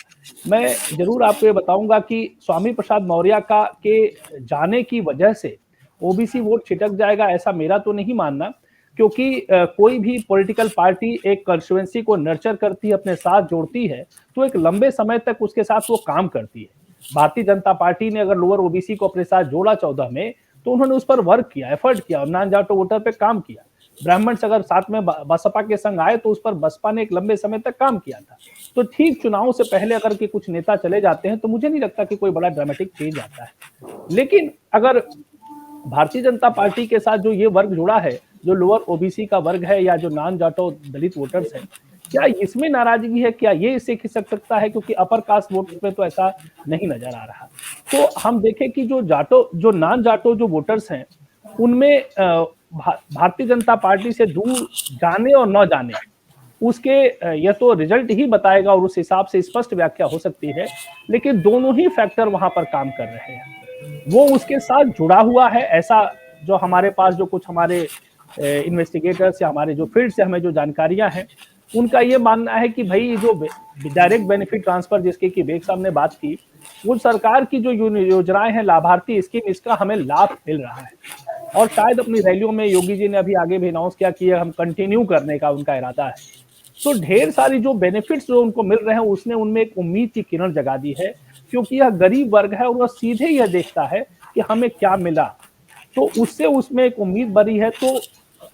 मैं जरूर आपको ये बताऊंगा कि स्वामी प्रसाद मौर्य का के जाने की वजह से ओबीसी वोट छिटक जाएगा ऐसा मेरा तो नहीं मानना, क्योंकि कोई भी पॉलिटिकल पार्टी एक कंस्टिट्यूएंसी को नर्चर करती है, अपने साथ जोड़ती है, तो एक लंबे समय तक उसके साथ वो काम करती है। भारतीय जनता पार्टी ने अगर लोअर ओबीसी को अपने साथ जोड़ा 14 में, तो उन्होंने उस पर वर्क किया, एफर्ट किया और नॉन जाटो वोटर पे काम किया। ब्राह्मण्स अगर साथ में बसपा के संग आए तो उस पर बसपा ने एक लंबे समय तक काम किया था। तो ठीक चुनाव से पहले अगर के कुछ नेता चले जाते हैं तो मुझे नहीं लगता कि कोई बड़ा ड्रामेटिक चेंज आता है। लेकिन अगर भारतीय जनता पार्टी के साथ जो ये वर्ग जुड़ा है, जो लोअर ओबीसी का वर्ग है या जो नॉन जाटो दलित वोटर्स हैं, क्या इसमें नाराजगी है, क्या ये इससे खिसक सकता है, क्योंकि अपर कास्ट वोट में तो ऐसा नहीं नजर आ रहा। तो हम देखें कि जो नॉन जाटो जो वोटर्स हैं उनमें भारतीय जनता पार्टी से दूर जाने और न जाने उसके यह तो रिजल्ट ही बताएगा और उस हिसाब से स्पष्ट व्याख्या हो सकती है, लेकिन दोनों ही फैक्टर वहां पर काम कर रहे हैं। वो उसके साथ जुड़ा हुआ है, ऐसा जो हमारे पास जो कुछ हमारे इन्वेस्टिगेटर्स या हमारे जो फील्ड से हमें जो जानकारियां हैं, उनका ये मानना है कि भाई जो डायरेक्ट बेनिफिट ट्रांसफर जिसके की बेग साहब ने बात की, वो सरकार की जो योजनाएं हैं, लाभार्थी स्कीम, इसका हमें लाभ मिल रहा है। और शायद अपनी रैलियों में योगी जी ने अभी आगे भी अनाउंस किया कि हम कंटिन्यू करने का उनका इरादा है। तो ढेर सारी जो बेनिफिट्स जो उनको मिल रहे हैं उसने उनमें एक उम्मीद की किरण जगा दी है क्योंकि यह गरीब वर्ग है और वह सीधे यह देखता है कि हमें क्या मिला, तो उससे उसमें एक उम्मीद बनी है। तो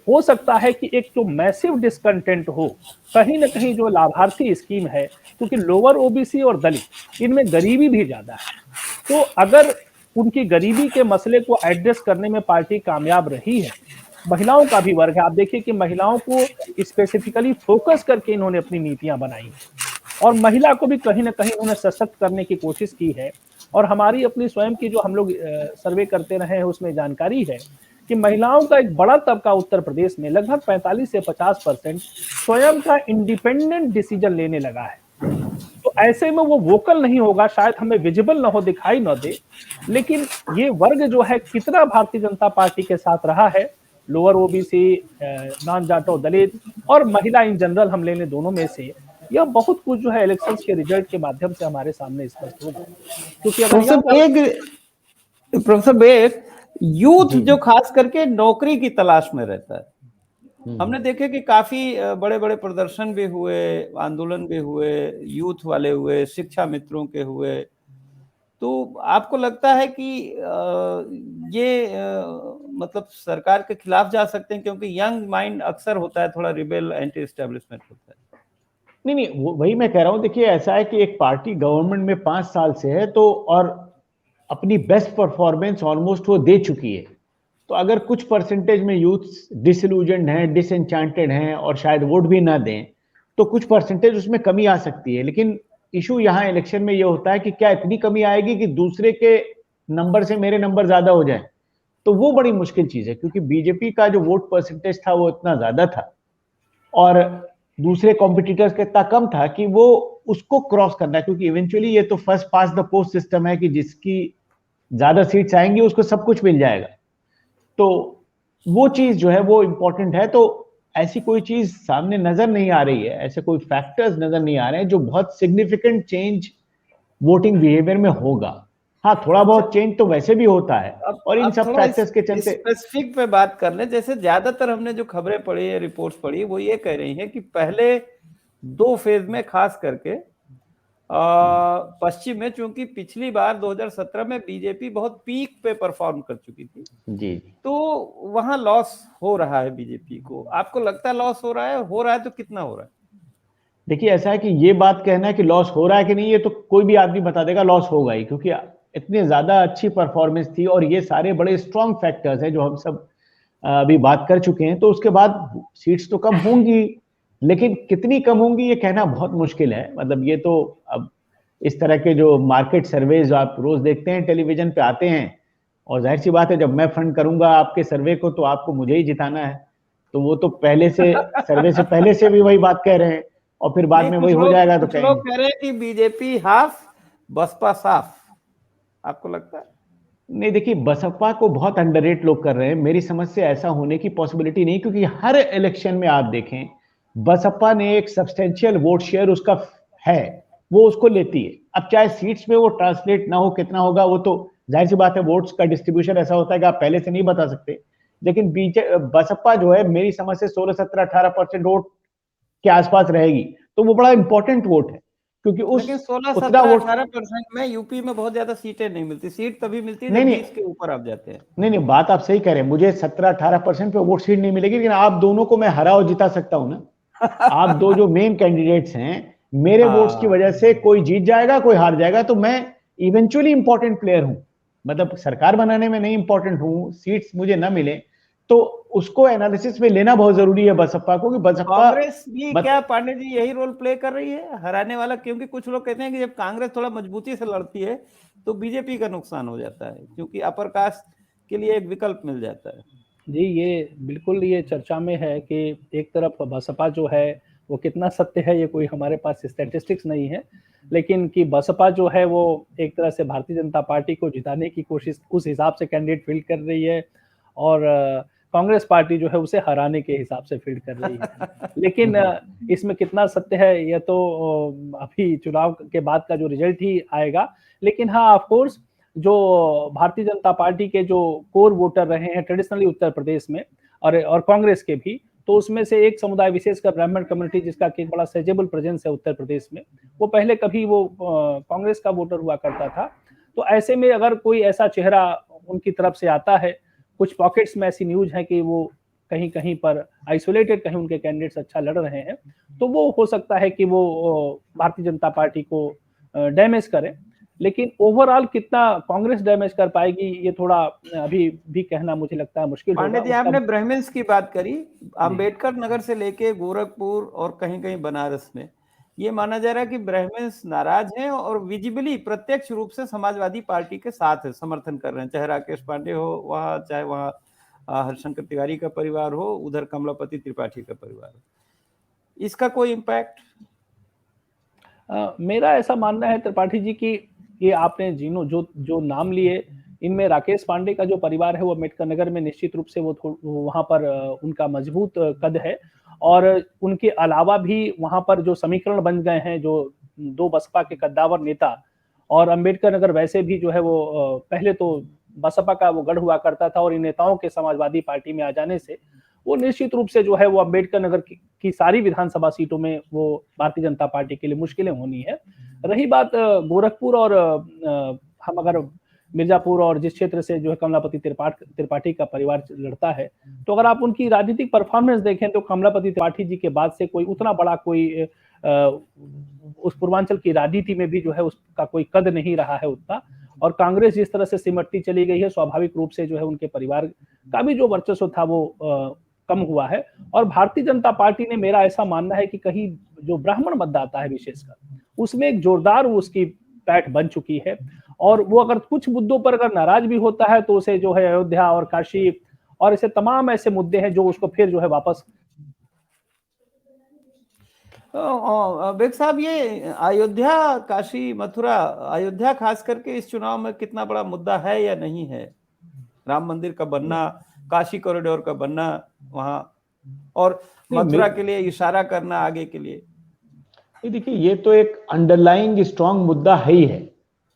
हो सकता है कि एक जो मैसिव डिसकंटेंट हो कहीं ना कहीं जो लाभार्थी स्कीम है, क्योंकि लोअर ओबीसी और दलित इनमें गरीबी भी ज्यादा है, तो अगर उनकी गरीबी के मसले को एड्रेस करने में पार्टी कामयाब रही है, महिलाओं का भी वर्ग है, आप देखिए कि महिलाओं को स्पेसिफिकली फोकस करके इन्होंने अपनी नीतियां बनाई और महिला को भी कहीं ना कहीं उन्होंने सशक्त करने की कोशिश की है। और हमारी अपनी स्वयं की जो हम लोग सर्वे करते रहे हैं उसमें जानकारी है कि महिलाओं का एक बड़ा तबका उत्तर प्रदेश में लगभग 45 से 50% स्वयं का इंडिपेंडेंट डिसीजन लेने लगा है। तो ऐसे में वो वोकल नहीं होगा, शायद हमें विजिबल ना हो, दिखाई ना दे, लेकिन ये वर्ग जो है कितना भारतीय जनता पार्टी के साथ रहा है, लोअर ओबीसी, नॉन जाटो दलित और महिला इन जनरल हम ले लें दोनों में से, यह बहुत कुछ जो है इलेक्शंस के रिजल्ट के माध्यम से हमारे सामने स्पष्ट होगा। क्योंकि प्रोफेसर बेग, यूथ जो खास करके नौकरी की तलाश में रहता है, हमने देखे कि काफी बड़े बड़े प्रदर्शन भी हुए, आंदोलन भी हुए, यूथ वाले हुए, शिक्षा मित्रों के हुए, तो आपको लगता है कि ये मतलब सरकार के खिलाफ जा सकते हैं, क्योंकि यंग माइंड अक्सर होता है थोड़ा रिबेल, एंटी एस्टेब्लिशमेंट होता है? नहीं, वही मैं कह रहा हूं। देखिए, ऐसा है कि एक पार्टी गवर्नमेंट में 5 साल से है, तो और अपनी बेस्ट परफॉर्मेंस ऑलमोस्ट वो दे चुकी है। तो अगर कुछ परसेंटेज में यूथ डिसइल्यूजन्ड हैं, डिसएंचांटेड हैं और शायद वोट भी ना दें, तो कुछ परसेंटेज उसमें कमी आ सकती है। लेकिन इशू यहाँ इलेक्शन में ये होता है कि क्या इतनी कमी आएगी कि दूसरे के नंबर से मेरे नंबर ज्यादा हो जाए? तो वो बड़ी मुश्किल चीज है, क्योंकि बीजेपी का जो वोट परसेंटेज था वो इतना ज्यादा था और दूसरे कॉम्पिटिटर्स का इतना कम था कि वो उसको क्रॉस करना है। क्योंकि इवेंचुअली ये तो first pass the post system है कि जिसकी ज्यादा सीट्स आएंगी उसको सब कुछ मिल जाएगा। तो वो चीज जो है वो इंपॉर्टेंट है। तो ऐसी कोई चीज सामने नजर नहीं आ रही है, ऐसे कोई फैक्टर्स नजर नहीं आ रहे हैं जो बहुत सिग्निफिकेंट चेंज वोटिंग बिहेवियर में होगा। हाँ, थोड़ा बहुत चेंज तो वैसे भी होता है। और इन सब फैक्टर्स के चलते स्पेसिफिक पे बात कर ले, जैसे ज्यादातर हमने जो खबरें पढ़ी है, रिपोर्ट्स पढ़ी, वो ये कह रही हैं कि पहले 2 फेज में खास करके पश्चिम में, चूंकि पिछली बार 2017 में बीजेपी बहुत पीक पे परफॉर्म कर चुकी थी जी, तो वहां लॉस हो रहा है बीजेपी को। आपको लगता है लॉस हो रहा है तो कितना हो रहा है? देखिए, ऐसा है कि ये बात कहना है कि लॉस हो रहा है कि नहीं, ये तो कोई भी आदमी बता देगा लॉस होगा ही, क्योंकि इतनी ज्यादा अच्छी परफॉर्मेंस थी और ये सारे बड़े स्ट्रॉन्ग फैक्टर्स हैं जो हम सब अभी बात कर चुके हैं। तो उसके बाद सीट्स तो कम होंगी, लेकिन कितनी कम होंगी ये कहना बहुत मुश्किल है। मतलब ये तो अब इस तरह के जो मार्केट सर्वेज आप रोज देखते हैं, टेलीविजन पे आते हैं, और जाहिर सी बात है जब मैं फंड करूंगा आपके सर्वे को तो आपको मुझे ही जिताना है। तो वो तो पहले से सर्वे से पहले से भी वही बात कह रहे हैं और फिर बाद में वही हो जाएगा। तो कुछ लोग कह रहे हैं कि बीजेपी हाफ बसपा साफ, आपको लगता है? नहीं, देखिए, बसपा को बहुत अंडररेट लोग कर रहे हैं। मेरी समझ से ऐसा होने की पॉसिबिलिटी नहीं, क्योंकि हर इलेक्शन में आप देखें बसपा ने एक सब्सटेंशियल वोट शेयर उसका है, वो उसको लेती है। अब चाहे सीट्स में वो ट्रांसलेट ना हो, कितना होगा वो तो जाहिर सी बात है, वोट्स का डिस्ट्रीब्यूशन ऐसा होता है कि आप पहले से नहीं बता सकते। लेकिन बसपा जो है मेरी समझ से 16, 17, 18% वोट के आसपास रहेगी। तो वो बड़ा इंपॉर्टेंट वोट है, क्योंकि उस 16, 17, 18% में यूपी में बहुत ज्यादा सीटें नहीं मिलती। सीट तभी मिलती है जब 20 के ऊपर आप जाते हैं। नहीं, बात आप सही कह रहे हैं। मुझे 17-18% पे वोट सीट नहीं मिलेगी, लेकिन आप दोनों को मैं हरा और जिता सकता हूं ना। आप दो जो मेन कैंडिडेट्स हैं, मेरे वोट्स की वजह से कोई जीत जाएगा, कोई हार जाएगा। तो मैं इवेंचुअली इंपॉर्टेंट प्लेयर हूं, मतलब सरकार बनाने में नहीं इंपॉर्टेंट हूं। सीट्स मुझे ना मिले तो उसको एनालिसिस में लेना बहुत जरूरी है बसपा को, कि बसपा कांग्रेस भी क्या पांडे जी यही रोल प्ले कर रही है हराने वाला? क्योंकि कुछ लोग कहते हैं कि जब कांग्रेस थोड़ा मजबूती से लड़ती है तो बीजेपी का नुकसान हो जाता है, क्योंकि अपर कास्ट के लिए एक विकल्प मिल जाता है। जी, ये बिल्कुल ये चर्चा में है कि एक तरफ बसपा जो है वो कितना सत्य है, ये कोई हमारे पास स्टैटिस्टिक्स नहीं है, लेकिन कि बसपा जो है वो एक तरह से भारतीय जनता पार्टी को जिताने की कोशिश उस हिसाब से कैंडिडेट फील्ड कर रही है और कांग्रेस पार्टी जो है उसे हराने के हिसाब से फील्ड कर रही है। लेकिन इसमें कितना सत्य है ये तो अभी चुनाव के बाद का जो रिजल्ट ही आएगा। लेकिन हाँ, ऑफ कोर्स जो भारतीय जनता पार्टी के जो कोर वोटर रहे हैं ट्रेडिशनली उत्तर प्रदेश में और कांग्रेस के भी, तो उसमें से एक समुदाय विशेषकर ब्राह्मण कम्युनिटी, जिसका कि एक बड़ा सेजेबल प्रेजेंस है उत्तर प्रदेश में, वो पहले कभी वो कांग्रेस का वोटर हुआ करता था। तो ऐसे में अगर कोई ऐसा चेहरा उनकी तरफ से आता है, कुछ पॉकेट्स में ऐसी न्यूज है कि वो कहीं कहीं पर आइसोलेटेड कहीं उनके कैंडिडेट्स अच्छा लड़ रहे हैं, तो वो हो सकता है कि वो भारतीय जनता पार्टी को डैमेज करे। लेकिन ओवरऑल कितना कांग्रेस डैमेज कर पाएगी, ये थोड़ा अभी भी कहना मुझे लगता है मुश्किल होगा। पांडे जी, आपने ब्राह्मण्स की बात करी, अंबेडकर नगर से लेके गोरखपुर और कहीं कहीं बनारस में ये माना जा रहा है कि ब्राह्मण्स नाराज हैं और विजिबली प्रत्यक्ष रूप से समाजवादी पार्टी के साथ है, समर्थन कर रहे हैं, चाहे राकेश पांडे हो वहाँ, चाहे वहाँ हरिशंकर तिवारी का परिवार हो, उधर कमलापति त्रिपाठी का परिवार हो। इसका कोई इम्पैक्ट? मेरा ऐसा मानना है त्रिपाठी जी की ये आपने जिनो जो नाम लिए, इनमें राकेश पांडे का जो परिवार है वो अम्बेडकर नगर में निश्चित रूप से वो वहां पर उनका मजबूत कद है। और उनके अलावा भी वहां पर जो समीकरण बन गए हैं, जो दो बसपा के कद्दावर नेता, और अम्बेडकर नगर वैसे भी जो है वो पहले तो बसपा का वो गढ़ हुआ करता था, और इन नेताओं के समाजवादी पार्टी में आ जाने से वो निश्चित रूप से जो है वो अम्बेडकर नगर की सारी विधानसभा सीटों में वो भारतीय जनता पार्टी के लिए मुश्किलें होनी है। रही बात गोरखपुर और हम अगर मिर्जापुर और जिस क्षेत्र से जो है कमलापति त्रिपाठी का परिवार लड़ता है, तो अगर आप उनकी राजनीतिक परफॉर्मेंस देखें तो कमलापति त्रिपाठी जी के बाद से कोई उतना बड़ा कोई उस पूर्वांचल की राजनीति में भी जो है उसका कोई कद नहीं रहा है उतना। और कांग्रेस जिस तरह से सिमटती चली गई है, स्वाभाविक रूप से जो है उनके परिवार का भी जो वर्चस्व था वो कम हुआ है। और भारतीय जनता पार्टी ने, मेरा ऐसा मानना है कि कहीं जो ब्राह्मण मतदाता है विशेषकर, उसमें एक जोरदार उसकी पैठ बन चुकी है। और वो अगर कुछ मुद्दों पर अगर नाराज भी होता है तो उसे जो है अयोध्या और काशी और ऐसे तमाम ऐसे मुद्दे हैं जो उसको फिर जो है वापस। बेग साहब, ये अयोध्या, काशी, मथुरा, अयोध्या खास करके इस चुनाव में कितना बड़ा मुद्दा है या नहीं है? राम मंदिर का बनना, काशी कॉरिडोर का बनना वहां, और मथुरा के लिए इशारा करना आगे के लिए। देखिए, ये तो एक अंडरलाइंग स्ट्रांग मुद्दा है ही है,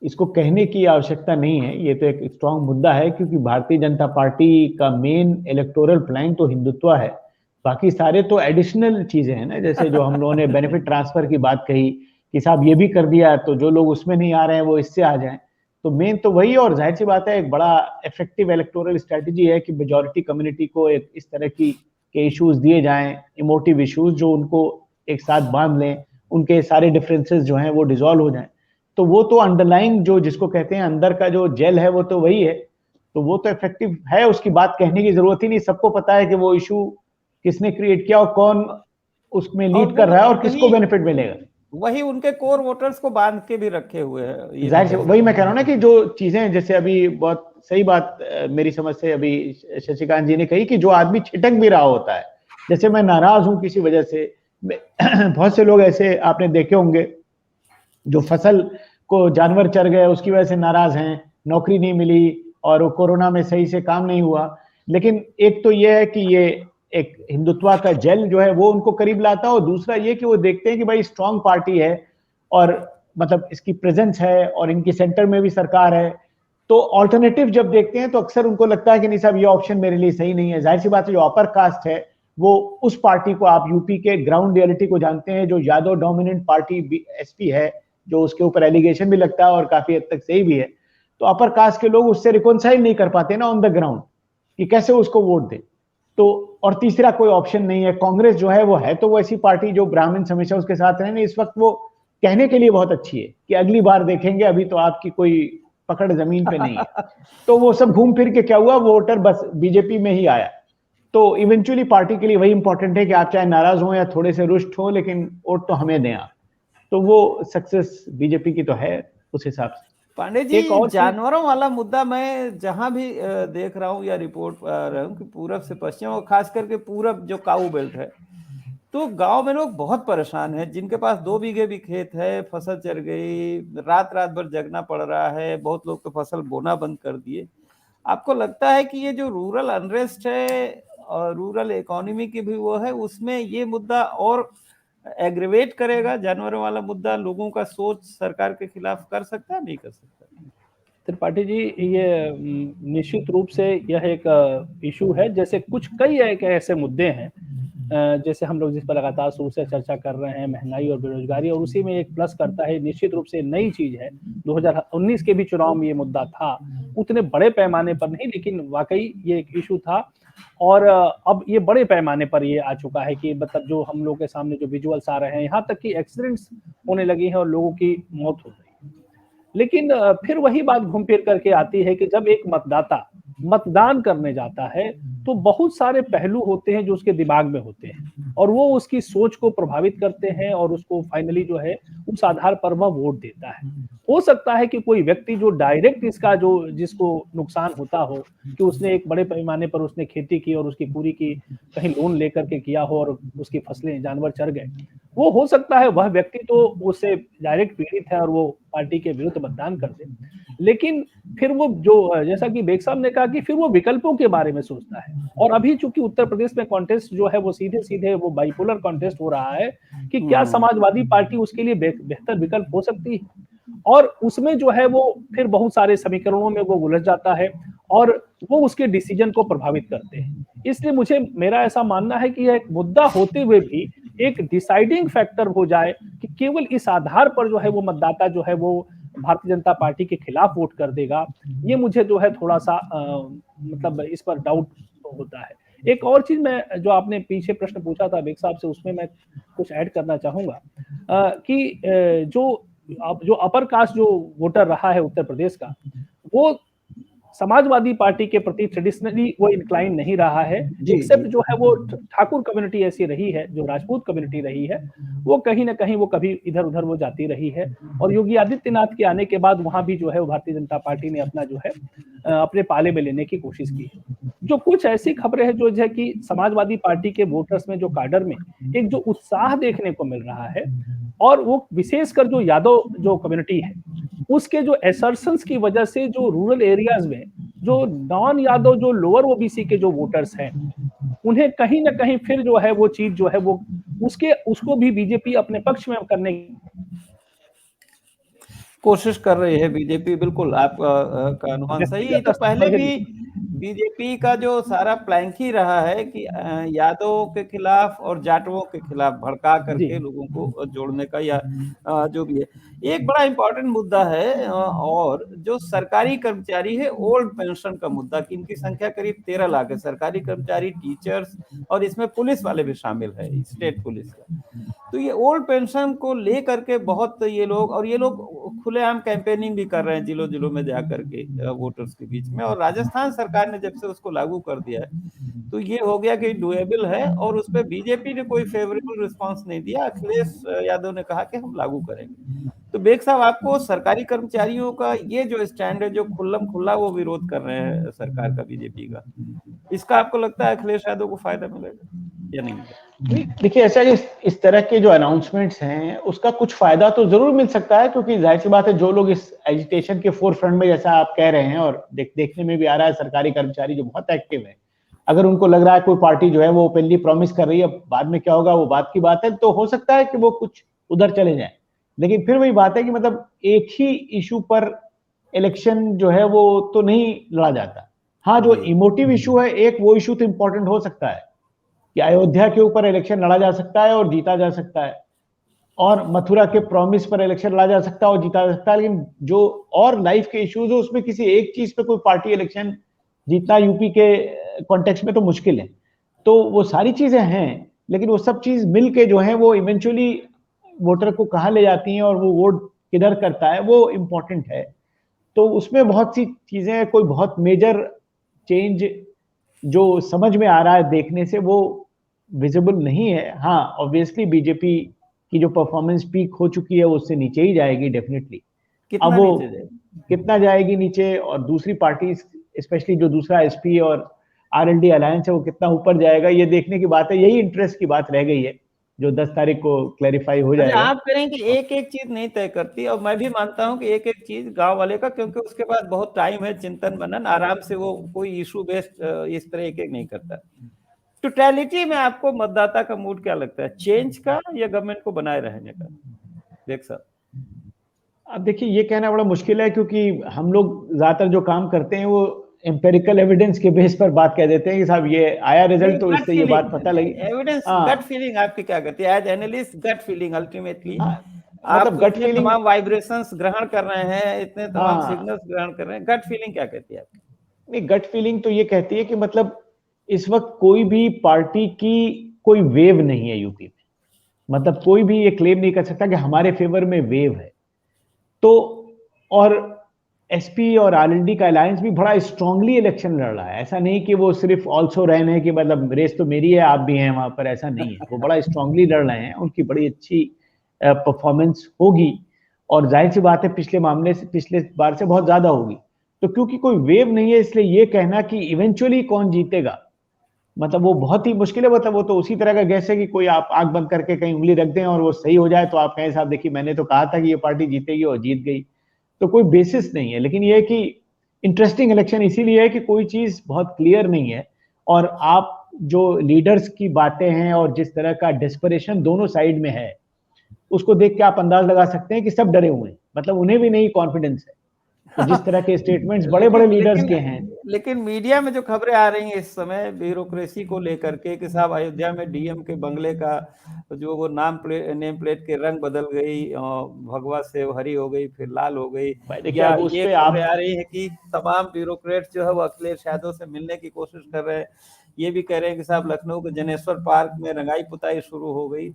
इसको कहने की आवश्यकता नहीं है। ये तो एक स्ट्रांग मुद्दा है क्योंकि भारतीय जनता पार्टी का मेन इलेक्टोरल प्लान तो हिंदुत्व है, बाकी सारे तो एडिशनल चीजें हैं ना। जैसे जो हम लोगों ने बेनिफिट ट्रांसफर की बात कही कि साहब ये भी कर दिया तो जो लोग उसमें नहीं आ रहे हैं वो इससे आ जाएं, तो मेन तो वही। और जाहिर सी बात है, एक बड़ा इफेक्टिव इलेक्टोरल स्ट्रेटेजी है कि मेजॉरिटी कम्युनिटी को एक इस तरह के इश्यूज दिए जाएं, इमोटिव इश्यूज जो उनको एक साथ बांध लें, उनके सारे डिफरेंसेस जो हैं वो डिसॉल्व हो जाएं। तो वो तो अंडरलाइंग जो जिसको कहते हैं अंदर का जो जेल है वो तो वही है, तो वो तो इफेक्टिव है, उसकी बात कहने की जरूरत ही नहीं। सबको पता है कि वो इशू किसने क्रिएट किया और कौन उसमें लीड कर रहा है और किसको बेनिफिट मिलेगा। वही उनके कोर वोटर्स को बांध के भी रखे हुए हैं। जाहिर से वही मैं कह रहा हूं ना कि जो चीजें, जैसे अभी बहुत सही बात मेरी समझ से अभी शशिकांत जी ने कही कि जो आदमी छिटक भी रहा होता है, जैसे मैं नाराज हूं किसी वजह से, बहुत से लोग ऐसे आपने देखे होंगे जो फसल को जानवर चर गए उसकी वजह से नाराज हैं, नौकरी नहीं मिली और कोरोना में सही से काम नहीं हुआ। लेकिन एक तो ये है कि ये एक हिंदुत्व का जेल जो है वो उनको करीब लाता है, और दूसरा ये कि वो देखते हैं कि भाई स्ट्रांग पार्टी है और मतलब इसकी प्रेजेंस है और इनकी सेंटर में भी सरकार है, तो ऑल्टरनेटिव जब देखते हैं तो अक्सर उनको लगता है कि नहीं साहब ये ऑप्शन मेरे लिए सही नहीं है। जाहिर सी बात है, जो अपर कास्ट है वो उस पार्टी को, आप यूपी के ग्राउंड रियलिटी को जानते हैं, जो यादव डोमिनेंट पार्टी एसपी है, जो उसके ऊपर एलिगेशन भी लगता है और काफी हद तक सही भी है, तो अपर कास्ट के लोग उससे रिकॉन्साइल नहीं कर पाते ना ऑन द ग्राउंड कि कैसे उसको वोट दे। तो और तीसरा कोई ऑप्शन नहीं है। कांग्रेस जो है तो वो ऐसी पार्टी जो ब्राह्मण हमेशा उसके साथ रहे, नहीं इस वक्त वो कहने के लिए बहुत अच्छी है कि अगली बार देखेंगे, अभी तो आपकी कोई पकड़ जमीन पे नहीं है। तो वो सब घूम फिर के क्या हुआ, वोटर बस बीजेपी में ही आया। तो इवेंचुअली पार्टी के लिए वही इंपॉर्टेंट है कि आप चाहे नाराज हो या थोड़े से रुष्ट हो, लेकिन वोट तो हमें दें आप। तो वो सक्सेस बीजेपी की तो है उस हिसाब से। पांडे जी, जानवरों वाला मुद्दा मैं जहां भी देख रहा हूं या रिपोर्ट रहा हूं कि पूरब से पश्चिम और खास करके पूरब जो काऊ बेल्ट है, तो गांव में लोग बहुत परेशान हैं, जिनके पास 2 बीघे भी खेत है, फसल चर गई, रात भर जगना पड़ रहा है, बहुत लोग तो फसल बोना बंद कर दिए। आपको लगता है कि ये जो रूरल अनरेस्ट है और रूरल इकोनॉमी की भी वो है, उसमें ये मुद्दा और एग्रीवेट करेगा? जानवरों वाला मुद्दा लोगों का सोच सरकार के खिलाफ कर सकता है, नहीं कर सकता? त्रिपाठी जी, ये निश्चित रूप से यह एक इशू है, जैसे कई एक ऐसे मुद्दे हैं जैसे हम लोग जिस पर लगातार शुरू से चर्चा कर रहे हैं, महंगाई और बेरोजगारी, और उसी में एक प्लस करता है, निश्चित रूप से नई चीज है, 2019 के भी चुनाव में ये मुद्दा था, उतने बड़े पैमाने पर नहीं, लेकिन वाकई ये एक इशू था। और अब ये बड़े पैमाने पर ये आ चुका है कि मतलब जो हम लोग के सामने जो विजुअल्स आ रहे हैं, यहाँ तक कि एक्सीडेंट्स होने लगी हैं और लोगों की मौत हो रही है। लेकिन फिर वही बात घूम फिर करके आती है कि जब एक मतदाता मतदान करने जाता है तो बहुत सारे पहलू होते हैं जो उसके दिमाग में होते हैं और वो उसकी सोच को प्रभावित करते हैं और उसको फाइनली जो है उस आधार पर वह वोट देता है। हो सकता है कि कोई व्यक्ति जो डायरेक्ट इसका जो जिसको नुकसान होता हो कि उसने एक बड़े पैमाने पर उसने खेती की और उसकी पूरी की कहीं लोन लेकर के किया हो और उसकी फसलें जानवर चर गए, वो हो सकता है वह व्यक्ति तो उससे डायरेक्ट पीड़ित है और वो पार्टी के विरुद्ध मतदान कर दे। लेकिन फिर वो जो जैसा कि बेग साहब ने कहा कि फिर वो विकल्पों के बारे में सोचता है। और अभी चूंकि उत्तर प्रदेश में कॉन्टेस्ट जो है वो सीधे सीधे वो बाइपोलर कॉन्टेस्ट हो रहा है कि क्या समाजवादी पार्टी उसके लिए बेहतर विकल्प हो सकती है, और उसमें जो है वो फिर बहुत सारे समीकरणों में वो उलझ जाता है और वो उसके डिसीजन को प्रभावित करते हैं। इसलिए मुझे मेरा ऐसा मानना है कि यह एक मुद्दा होते हुए भी एक डिसाइडिंग फैक्टर हो जाए कि केवल इस आधार पर जो है वो मतदाता जो है वो भारतीय जनता पार्टी के खिलाफ वोट कर देगा, ये मुझे जो है थोड़ा सा मतलब इस पर डाउट होता है। एक और चीज मैं जो आपने पीछे प्रश्न पूछा था बेग साहब से, उसमें मैं कुछ ऐड करना चाहूंगा कि जो अपर कास्ट जो वोटर रहा है उत्तर प्रदेश का, वो समाजवादी पार्टी के प्रति ट्रेडिशनली वो इंक्लाइन नहीं रहा है, एक्सेप्ट जो है वो ठाकुर कम्युनिटी ऐसी रही है, जो राजपूत कम्युनिटी रही है, वो कहीं ना कहीं वो कभी इधर उधर वो जाती रही है। और योगी आदित्यनाथ के आने के बाद वहां भी जो है भारतीय जनता पार्टी ने अपना जो है अपने पाले में लेने की कोशिश की है। जो कुछ ऐसी खबरें हैं जो है कि समाजवादी पार्टी के वोटर्स में जो काडर में एक जो उत्साह देखने को मिल रहा है, और वो विशेषकर जो यादव जो कम्युनिटी है उसके जो एसर्शंस की वजह से जो रूरल एरियाज में जो नॉन यादव जो लोअर ओबीसी के जो वोटर्स हैं, उन्हें कहीं ना कहीं फिर जो है वो चीज जो है वो उसको भी बीजेपी अपने पक्ष में करने की कोशिश कर रही है बीजेपी। बिल्कुल आपका अनुमान सही है। तो पहले भी बीजेपी का जो सारा प्लैंक ही रहा है कि यादवों के खिलाफ और जाटवों के खिलाफ भड़का करके लोगों को जोड़ने का, या जो भी है। एक बड़ा इंपॉर्टेंट मुद्दा है और जो सरकारी कर्मचारी है, ओल्ड पेंशन का मुद्दा, कि इनकी संख्या करीब 13 लाख है, सरकारी कर्मचारी, टीचर्स, और इसमें पुलिस वाले भी शामिल है, स्टेट पुलिस का। तो ये ओल्ड पेंशन को लेकर के बहुत ये लोग खुलेआम कैंपेनिंग भी कर रहे हैं जिलों जिलों में जाकर के वोटर्स के बीच में। और राजस्थान सरकार ने जब से उसको लागू कर दिया है तो ये हो गया कि डुएबल है, और उस पर बीजेपी ने कोई फेवरेबल रिस्पांस नहीं दिया। अखिलेश यादव ने कहा कि हम लागू करेंगे। तो बेग साहब, आपको सरकारी कर्मचारियों का ये जो स्टैंड है, जो खुल्लम खुल्ला वो विरोध कर रहे हैं सरकार का, बीजेपी का, इसका आपको लगता है अखिलेश यादव को फायदा मिलेगा या नहीं मिलेगा? देखिए, ऐसा है कि इस तरह के जो अनाउंसमेंट्स हैं उसका कुछ फायदा तो जरूर मिल सकता है, क्योंकि जाहिर सी बात है जो लोग इस एजिटेशन के फोर फ्रंट में, जैसा आप कह रहे हैं, और देखने में भी आ रहा है, सरकारी कर्मचारी जो बहुत एक्टिव है, अगर उनको लग रहा है कोई पार्टी जो है वो ओपनली प्रॉमिस कर रही है, बाद में क्या होगा वो बात की बात है, तो हो सकता है कि वो कुछ उधर चले जाए। लेकिन फिर वही बात है कि मतलब एक ही इशू पर इलेक्शन जो है वो तो नहीं लड़ा जाता। हाँ, जो इमोटिव इशू है, एक वो इशू तो इंपॉर्टेंट हो सकता है कि अयोध्या के ऊपर इलेक्शन लड़ा जा सकता है और जीता जा सकता है, और मथुरा के प्रॉमिस पर इलेक्शन लड़ा जा सकता है और जीता जा सकता है। लेकिन जो और लाइफ के इश्यूज है उसमें किसी एक चीज पे कोई पार्टी इलेक्शन जीतना यूपी के कॉन्टेक्स्ट में तो मुश्किल है। तो वो सारी चीजें हैं, लेकिन वो सब चीज मिल के जो है वो इवेंचुअली वोटर को कहाँ ले जाती हैं और वो वोट किधर करता है, वो इम्पोर्टेंट है। तो उसमें बहुत सी चीजें, कोई बहुत मेजर चेंज जो समझ में आ रहा है देखने से वो विजिबल नहीं है। हाँ, ऑब्वियसली बीजेपी की जो परफॉर्मेंस पीक हो चुकी है वो उससे नीचे ही जाएगी डेफिनेटली। अब वो कितना जाएगी नीचे, और दूसरी पार्टी स्पेशली जो दूसरा एसपी और आरएलडी अलायंस है वो कितना ऊपर जाएगा, ये देखने की बात है। यही इंटरेस्ट की बात रह गई है जो 10 तारीख को क्लैरिफाई हो जाएगा। आप करें कि एक एक चीज नहीं तय करती, और मैं भी मानता हूं कि एक एक चीज गांव वाले का, क्योंकि उसके पास बहुत टाइम है, चिंतन मनन, आराम से वो कोई इशू बेस्ड इस तरह एक एक नहीं करता। टोटलिटी में आपको मतदाता का मूड क्या लगता है, चेंज का या गवर्नमेंट को बनाए रहने का? देख सर, अब देखिए, ये कहना बड़ा मुश्किल है, क्योंकि हम लोग ज्यादातर जो काम करते हैं वो एम्पेरिकल एविडेंस के बेस पर बात कह देते हैं कि साहब ये आया रिजल्ट तो इससे ये बात पता लगी। एविडेंस, गट फीलिंग आपकी क्या कहती है as analyst? Gut feeling ultimately आप मतलब गट फीलिंग, तमाम वाइब्रेशंस ग्रहण कर रहे हैं, इतने तमाम सिग्नल्स ग्रहण कर रहे हैं, गट फीलिंग क्या कहती है आपकी? नहीं, गट फीलिंग तो ये कहती है कि मतलब इस वक्त कोई भी पार्टी की कोई वेव नहीं है यूपी में, मतलब कोई भी ये क्लेम नहीं कर सकता कि हमारे फेवर में वेव है। तो और एसपी और आरएलडी का अलायंस भी बड़ा स्ट्रांगली इलेक्शन लड़ रहा है। ऐसा नहीं कि वो सिर्फ ऑल्सो रैन है कि मतलब रेस तो मेरी है आप भी हैं वहां पर, ऐसा नहीं है। वो बड़ा स्ट्रांगली लड़ रहे हैं, उनकी बड़ी अच्छी परफॉर्मेंस होगी और जाहिर सी बात है पिछले मामले से, पिछले बार से बहुत ज्यादा होगी। तो क्योंकि कोई वेव नहीं है इसलिए ये कहना कि इवेंचुअली कौन जीतेगा मतलब वो बहुत ही मुश्किल है। मतलब वो तो उसी तरह का गैस है कि कोई आप आंख बंद करके कहीं उंगली रख दें और वो सही हो जाए तो आप कहें साहब देखिए मैंने तो कहा था कि ये पार्टी जीतेगी और जीत गई। तो कोई बेसिस नहीं है। लेकिन ये है कि इंटरेस्टिंग इलेक्शन इसीलिए है कि कोई चीज बहुत क्लियर नहीं है और आप जो लीडर्स की बातें हैं और जिस तरह का डेस्परेशन दोनों साइड में है उसको देख के आप अंदाज लगा सकते हैं कि सब डरे हुए हैं, मतलब उन्हें भी नहीं कॉन्फिडेंस है। तो जिस तरह के स्टेटमेंट्स बड़े बड़े लीडर्स के हैं। लेकिन मीडिया में जो खबरें आ रही हैं इस समय ब्यूरोक्रेसी को लेकर के कि साहब अयोध्या में डीएम के बंगले का जो वो नेम प्लेट के रंग बदल गई, भगवा से हरी हो गई फिर लाल हो गई, या ये खबरें आ रही है कि तमाम ब्यूरोक्रेट्स जो है वो अखिलेश यादव से मिलने की कोशिश कर रहे हैं। ये भी कह रहे हैं कि साहब लखनऊ के जनेश्वर पार्क में रंगाई पुताई शुरू हो गई।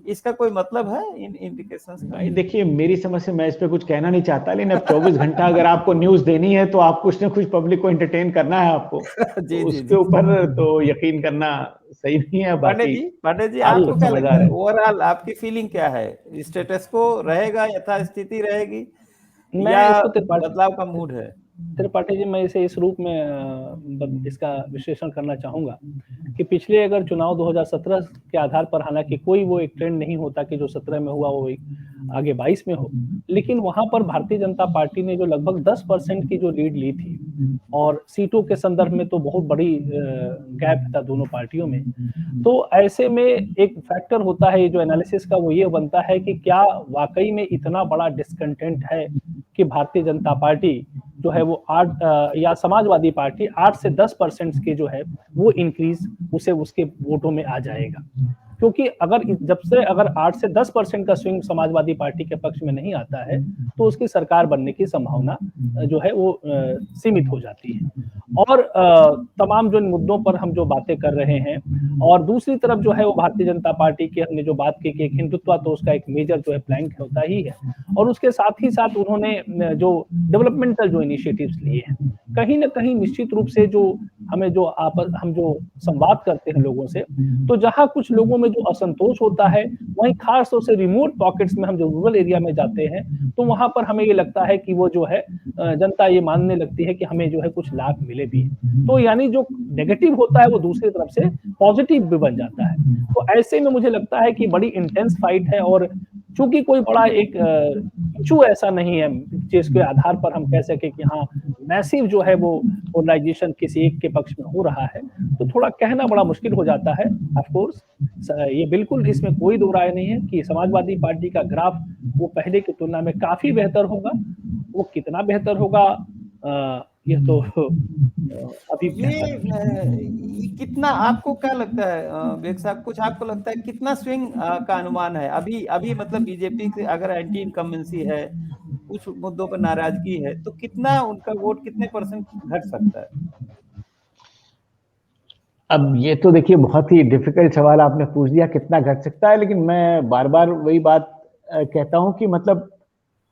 इसका कोई मतलब है इन इंडिकेशंस का? देखिए मेरी समझ से मैं इस पे कुछ कहना नहीं चाहता, लेकिन अब 24 घंटा अगर आपको न्यूज देनी है तो आप कुछ ना कुछ पब्लिक को एंटरटेन करना है आपको। जी, तो उसके ऊपर तो यकीन करना सही नहीं है। पांडे जी आपको क्या लगता है ओवरऑल आपकी फीलिंग क्या है? स्टेटस को रहेगा, यथास्थिति रहेगी या बदलाव का मूड है? त्रिपाठी जी, मैं इसे इस रूप में इसका विश्लेषण करना चाहूंगा कि पिछले अगर चुनाव 2017 के आधार पर, हालांकि कोई वो एक ट्रेंड नहीं होता कि जो 17 में हुआ वो आगे 22 में हो, लेकिन वहां पर भारतीय जनता पार्टी ने जो लगभग 10% की जो लीड ली थी और सीटों के संदर्भ में तो बहुत बड़ी गैप था दोनों पार्टियों में। तो ऐसे में एक फैक्टर होता है जो एनालिसिस का, वो ये बनता है कि क्या वाकई में इतना बड़ा डिस्कंटेंट है कि भारतीय जनता पार्टी जो है वो 8 या समाजवादी पार्टी 8 से 10% के जो है वो इंक्रीज उसे उसके वोटों में आ जाएगा। क्योंकि अगर जब से अगर 8 से 10% का स्विंग समाजवादी पार्टी के पक्ष में नहीं आता है तो उसकी सरकार बनने की संभावना जो है वो सीमित हो जाती है। और तमाम जो मुद्दों पर हम जो बातें कर रहे हैं, और दूसरी तरफ जो है वो भारतीय जनता पार्टी की हमने जो बात की कि एक हिंदुत्व तो उसका एक मेजर जो है प्लैंक होता ही है, और उसके साथ ही साथ उन्होंने जो डेवलपमेंटल जो इनिशिएटिव्स लिए हैं, कहीं ना कहीं निश्चित रूप से जो हमें जो हम जो संवाद करते हैं लोगों से, तो जहां कुछ लोगों में जो असंतोष होता है वहीं खास तौर से रिमोट पॉकेट्स में हम जो रूरल एरिया में जाते हैं तो वहां पर हमें ये लगता है कि वो जो है जनता ये मानने लगती है कि हमें जो है कुछ लाभ मिले भी। तो यानी जो नेगेटिव होता है वो दूसरी तरफ से पॉजिटिव भी बन जाता है। तो ऐसे में मुझे लगता है कि बड़ी इंटेंस फाइट है, और चूंकि कोई बड़ा एक इशू ऐसा नहीं है जिसके आधार पर हम कह सके कि हाँ मैसिव जो है वो पोलराइजेशन किसी एक के पक्ष में हो रहा है, तो थोड़ा कहना बड़ा मुश्किल हो जाता है। ऑफ कोर्स ये बिल्कुल इसमें कोई दो राय नहीं है कि समाजवादी पार्टी का ग्राफ वो पहले की तुलना में काफी बेहतर होगा। वो कितना बेहतर होगा ये तो अभी ये कितना आपको क्या लगता है बेग साहब, कुछ आपको लगता है कितना स्विंग का अनुमान है अभी मतलब बीजेपी से अगर एंटी इनकम्बेंसी है, कुछ मुद्दों पर नाराजगी है, तो कितना उनका वोट कितने परसेंट घट सकता है? अब ये तो देखिए बहुत ही डिफिकल्ट सवाल आपने पूछ दिया, कितना घट सकता है। लेकिन मैं बार बार वही बात कहता हूं कि मतलब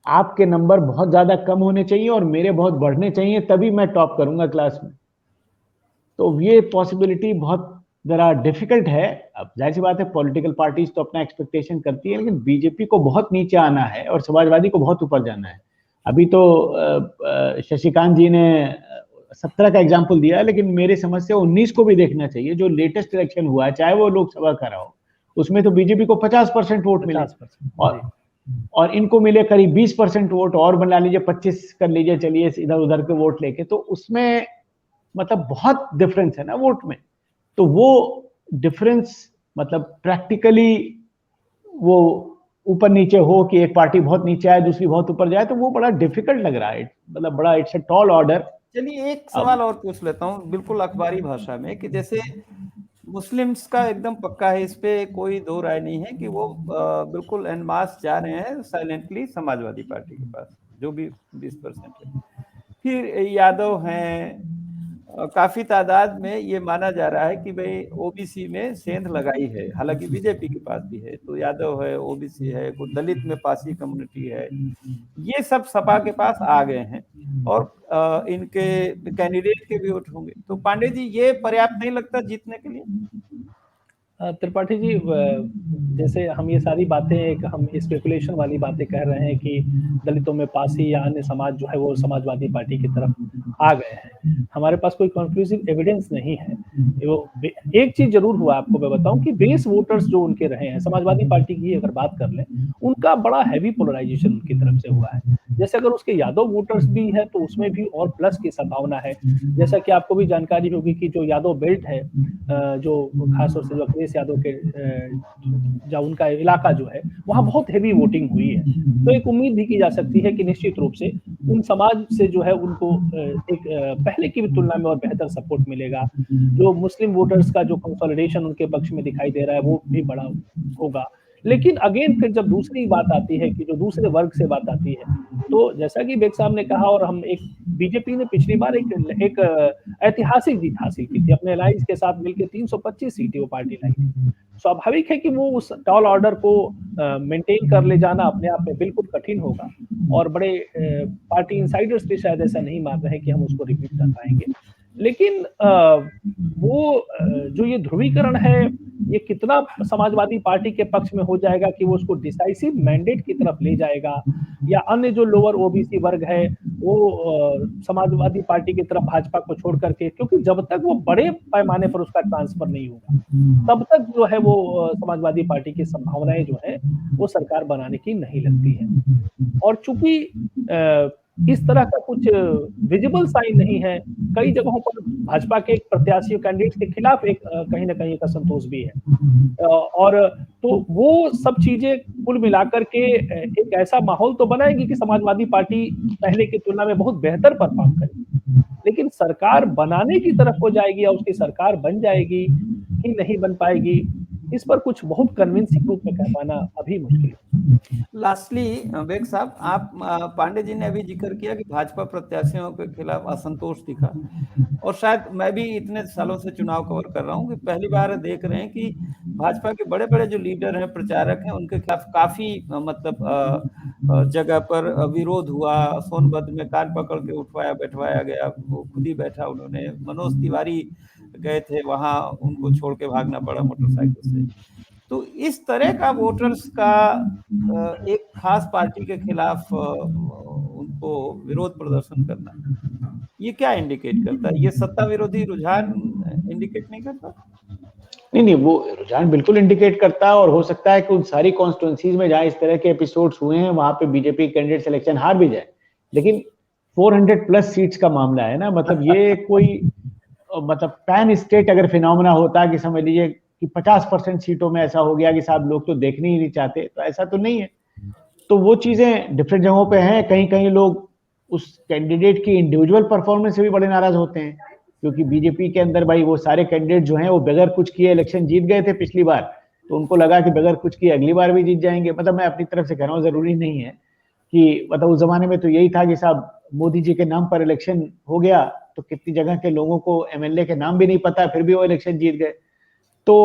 आपके नंबर बहुत ज्यादा कम होने चाहिए और मेरे बहुत बढ़ने चाहिए, तभी मैं टॉप करूंगा क्लास में। तो ये पॉसिबिलिटी बहुत जरा डिफिकल्ट है। अब जाहिर सी बात है पॉलिटिकल पार्टीज तो अपना एक्सपेक्टेशन करती है, लेकिन बीजेपी को बहुत नीचे आना है और समाजवादी को बहुत ऊपर जाना है। अभी तो शशिकांत जी ने 17 का एग्जाम्पल दिया है, लेकिन मेरे समझ से 19 को भी देखना चाहिए। जो लेटेस्ट इलेक्शन हुआ है, चाहे वो लोकसभा का रहा हो, उसमें तो बीजेपी को 50% वोट मिले और इनको मिले करीब 20% वोट, और बना लीजिए 25 कर लीजिए, चलिए इधर उधर के वोट लेके, तो उसमें मतलब बहुत डिफरेंस है ना वोट में। तो वो डिफरेंस मतलब प्रैक्टिकली वो ऊपर नीचे हो कि एक पार्टी बहुत नीचे आए दूसरी बहुत ऊपर जाए, तो वो बड़ा डिफिकल्ट लग रहा है। मतलब बड़ा इट्स अ टॉल ऑर्डर चलिए एक सवाल और पूछ लेता हूँ बिल्कुल अखबारी भाषा में, कि जैसे मुस्लिम्स का एकदम पक्का है, इस पे कोई दो राय नहीं है कि वो बिल्कुल एन मास जा रहे हैं साइलेंटली समाजवादी पार्टी के पास, जो भी 20% है। फिर यादव हैं, काफी तादाद में ये माना जा रहा है कि भाई ओबीसी में सेंध लगाई है, हालांकि बीजेपी के पास भी है, तो यादव है, ओबीसी है, कुछ दलित में पासी कम्युनिटी है, ये सब सपा के पास आ गए हैं और इनके कैंडिडेट के भी वोट होंगे। तो पांडे जी, ये पर्याप्त नहीं लगता जीतने के लिए? त्रिपाठी जी, जैसे हम ये सारी बातें, हम स्पेकुलेशन वाली बातें कह रहे हैं कि दलितों में पासी या अन्य समाज जो है वो समाजवादी पार्टी की तरफ आ गए हैं, हमारे पास कोई कंक्लूसिव एविडेंस नहीं है। एक चीज जरूर हुआ, आपको मैं बताऊं कि बेस वोटर्स जो उनके रहे हैं समाजवादी पार्टी की, अगर बात कर लें, उनका बड़ा हैवी पोलराइजेशन उनकी तरफ से हुआ है। जैसे अगर उसके यादव वोटर्स भी है तो उसमें भी और प्लस की संभावना है। जैसा कि आपको भी जानकारी होगी कि जो यादव बेल्ट है, जो खासतौर से जो अखिलेश यादव के जो उनका इलाका जो है, वहाँ बहुत हेवी वोटिंग हुई है। तो एक उम्मीद भी की जा सकती है कि निश्चित रूप से उन समाज से जो है उनको एक पहले की भी तुलना में और बेहतर सपोर्ट मिलेगा। जो मुस्लिम वोटर्स का जो कंसोलिडेशन उनके पक्ष में दिखाई दे रहा है वो भी बड़ा होगा। लेकिन अगेन फिर जब दूसरी बात आती है कि जो दूसरे वर्ग से बात आती है, तो जैसा कि बेग साहब ने कहा, और हम एक बीजेपी ने पिछली बार एक ऐतिहासिक जीत हासिल की थी अपने अलायंस के साथ मिलकर, 325 सीटें वो पार्टी लाई थी। स्वाभाविक है कि वो उस टॉल ऑर्डर को मेंटेन कर ले जाना अपने आप में बिल्कुल कठिन होगा, और बड़े पार्टी इनसाइडर्स भी शायद ऐसा नहीं मान रहे हैं कि हम उसको रिपीट कर पाएंगे। लेकिन वो जो ये ध्रुवीकरण है, ये कितना समाजवादी पार्टी के पक्ष में हो जाएगा कि वो उसको डिसाइसिव मैंडेट की तरफ ले जाएगा, या अन्य जो लोअर ओबीसी वर्ग है वो समाजवादी पार्टी की तरफ भाजपा को छोड़ करके, क्योंकि जब तक वो बड़े पैमाने पर उसका ट्रांसफर नहीं होगा तब तक जो है वो समाजवादी पार्टी की संभावनाएं जो है वो सरकार बनाने की नहीं लगती है। और चूंकि इस तरह का कुछ विजिबल साइन नहीं है, कई जगहों पर भाजपा के प्रत्याशियों कैंडिडेट के खिलाफ एक कहीं ना कहीं एक असंतोष भी है, और तो वो सब चीजें कुल मिलाकर के एक ऐसा माहौल तो बनाएंगी कि समाजवादी पार्टी पहले की तुलना में बहुत बेहतर परफॉर्म करेगी। लेकिन सरकार बनाने की तरफ हो जाएगी या उसकी सरकार बन जाएगी कि नहीं बन पाएगी, इस पर कुछ बहुत कन्विंसिंग रूप में कह पाना अभी मुश्किल है। लास्टली बेग साहब, आप पांडे जी ने अभी जिक्र किया कि भाजपा प्रत्याशियों के खिलाफ असंतोष दिखा, और शायद मैं भी इतने सालों से चुनाव कवर कर रहा हूं कि पहली बार देख रहे हैं कि भाजपा के बड़े बड़े जो लीडर हैं, प्रचारक हैं, उनके खिलाफ काफी मतलब जगह पर विरोध हुआ। सोनभद्र में कान पकड़ के उठवाया बैठवाया गया, वो खुद ही बैठा उन्होंने। मनोज तिवारी गए थे वहां, उनको छोड़ के भागना पड़ा मोटरसाइकिल से। तो इस तरह का वोटर्स का एक खास पार्टी के खिलाफ उनको विरोध प्रदर्शन करना, ये क्या इंडिकेट करता है? ये सत्ता विरोधी रुझान इंडिकेट नहीं करता? नहीं, वो रुझान बिल्कुल इंडिकेट करता है, और हो सकता है कि उन सारी कॉन्स्टिट्यूंसीज में जहां इस तरह के एपिसोड्स हुए हैं वहां पे बीजेपी कैंडिडेट सिलेक्शन हार भी जाए। लेकिन 400 प्लस सीट्स का मामला है ना, मतलब ये कोई मतलब पैन स्टेट अगर फिनोमेना होता कि समझ लीजिए कि 50% सीटों में ऐसा हो गया कि साहब लोग तो देखने ही नहीं चाहते, तो ऐसा तो नहीं है। तो वो चीजें डिफरेंट जगहों पे हैं। कहीं कहीं लोग उस कैंडिडेट की इंडिविजुअल परफॉर्मेंस से भी बड़े नाराज होते हैं, क्योंकि बीजेपी के अंदर भाई वो सारे कैंडिडेट जो हैं वो बगैर कुछ किए इलेक्शन जीत गए थे पिछली बार, तो उनको लगा कि बगैर कुछ किए अगली बार भी जीत जाएंगे। मतलब मैं अपनी तरफ से कह रहा हूँ, जरूरी नहीं है कि मतलब उस जमाने में तो यही था कि साहब मोदी जी के नाम पर इलेक्शन हो गया, तो कितनी जगह के लोगों को एमएलए के नाम भी नहीं पता, फिर भी वो इलेक्शन जीत गए। तो